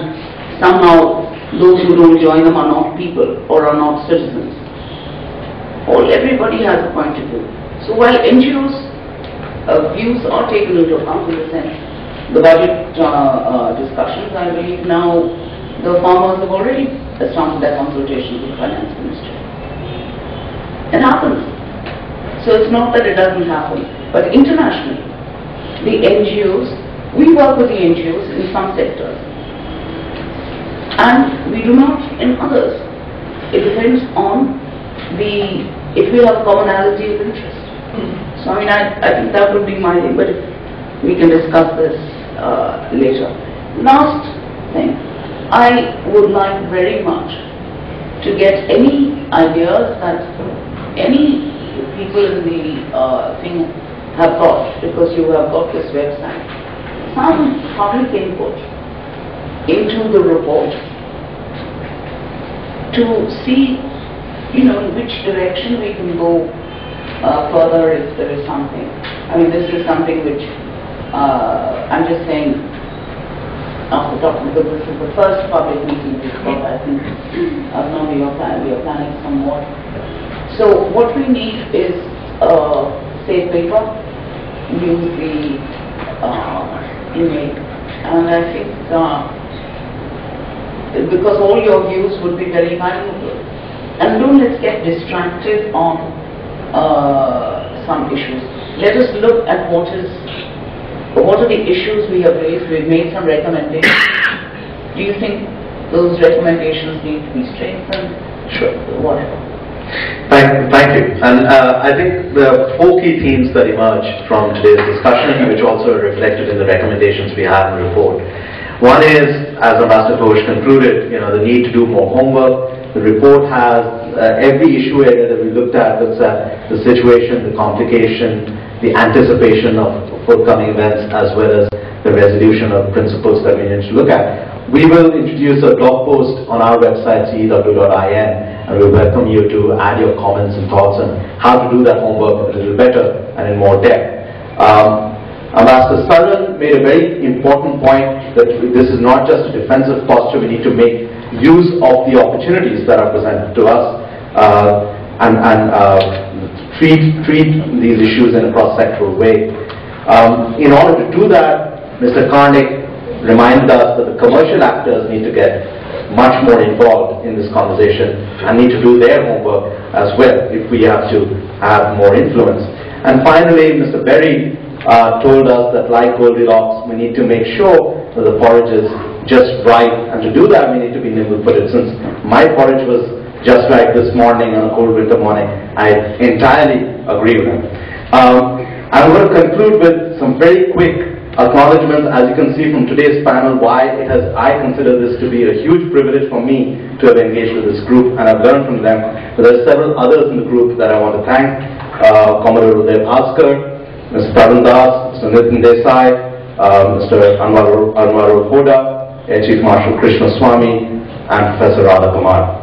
somehow those who don't join them are not people or are not citizens. Everybody has a point of view. So while NGOs' views are taken into account in the sense, the budget discussions, I believe now the farmers have already started their consultations with the finance minister. It happens. So it's not that it doesn't happen, but internationally, the NGOs, we work with the NGOs in some sectors, and we do not in others. It depends on if we have commonality of interest. So I think that would be my thing, but we can discuss this later. Last thing, I would like very much to get any ideas that any people in the thing have got, because you have got this website, some public input into the report to see in which direction we can go further if there is something. I mean, this is something which I'm just saying off the top, because this is the first public meeting we've got. I think now we are planning some more. So what we need is say paper, use the email, and I think because all your views would be very valuable. And don't let's get distracted on some issues. Let us look at what are the issues we have raised. We've made some recommendations. Do you think those recommendations need to be strengthened? Sure. Whatever. Thank you. And I think there are 4 key themes that emerged from today's discussion, which also are reflected in the recommendations we have in the report. One is, as Ambassador Ghosh concluded, the need to do more homework. The report has every issue area that we looks at the situation, the complication, the anticipation of forthcoming events, as well as the resolution of principles that we need to look at. We will introduce a blog post on our website, cew.in, and we welcome you to add your comments and thoughts on how to do that homework a little better and in more depth. Ambassador Saran made a very important point that this is not just a defensive posture. We need to make use of the opportunities that are presented to us and treat these issues in a cross-sectoral way. In order to do that, Mr. Karnik reminded us that the commercial actors need to get much more involved in this conversation and need to do their homework as well if we have to have more influence. And finally, Mr. Berry told us that like Goldilocks, we need to make sure that the porridge is just right, and to do that we need to be nimble-footed. Since my porridge was just right this morning on a cold winter morning, I entirely agree with him. I'm going to conclude with some very quick acknowledgements. As you can see from today's panel, I consider this to be a huge privilege for me to have engaged with this group, and I've learned from them. But there are several others in the group that I want to thank. Commodore Uday Askar, Mr. Tarun Das, Mr. Nitin Desai, Mr. Anwarul Hoda, Air Chief Marshal Krishna Swamy, and Professor Radha Kumar.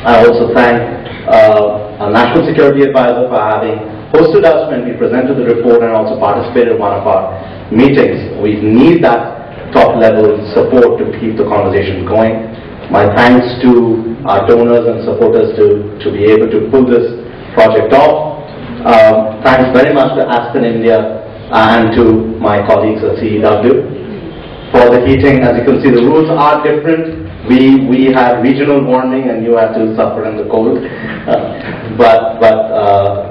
I also thank our National Security Advisor for having hosted us when we presented the report and also participated in one of our meetings. We need that top-level support to keep the conversation going. My thanks to our donors and supporters to be able to pull this project off. Thanks very much to Aspen India and to my colleagues at CEW. For the heating, as you can see, the rules are different. We had regional warming and you had to suffer in the cold. But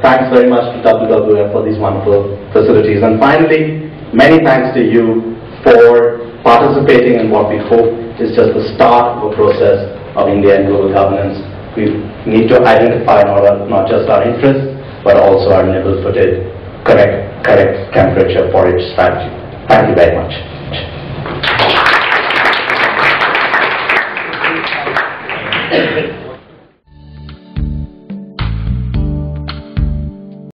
thanks very much to WWF for these wonderful facilities. And finally, many thanks to you for participating in what we hope is just the start of a process of India and global governance. We need to identify not just our interests, but also our nimble-footed, correct temperature porridge strategy. Thank you very much.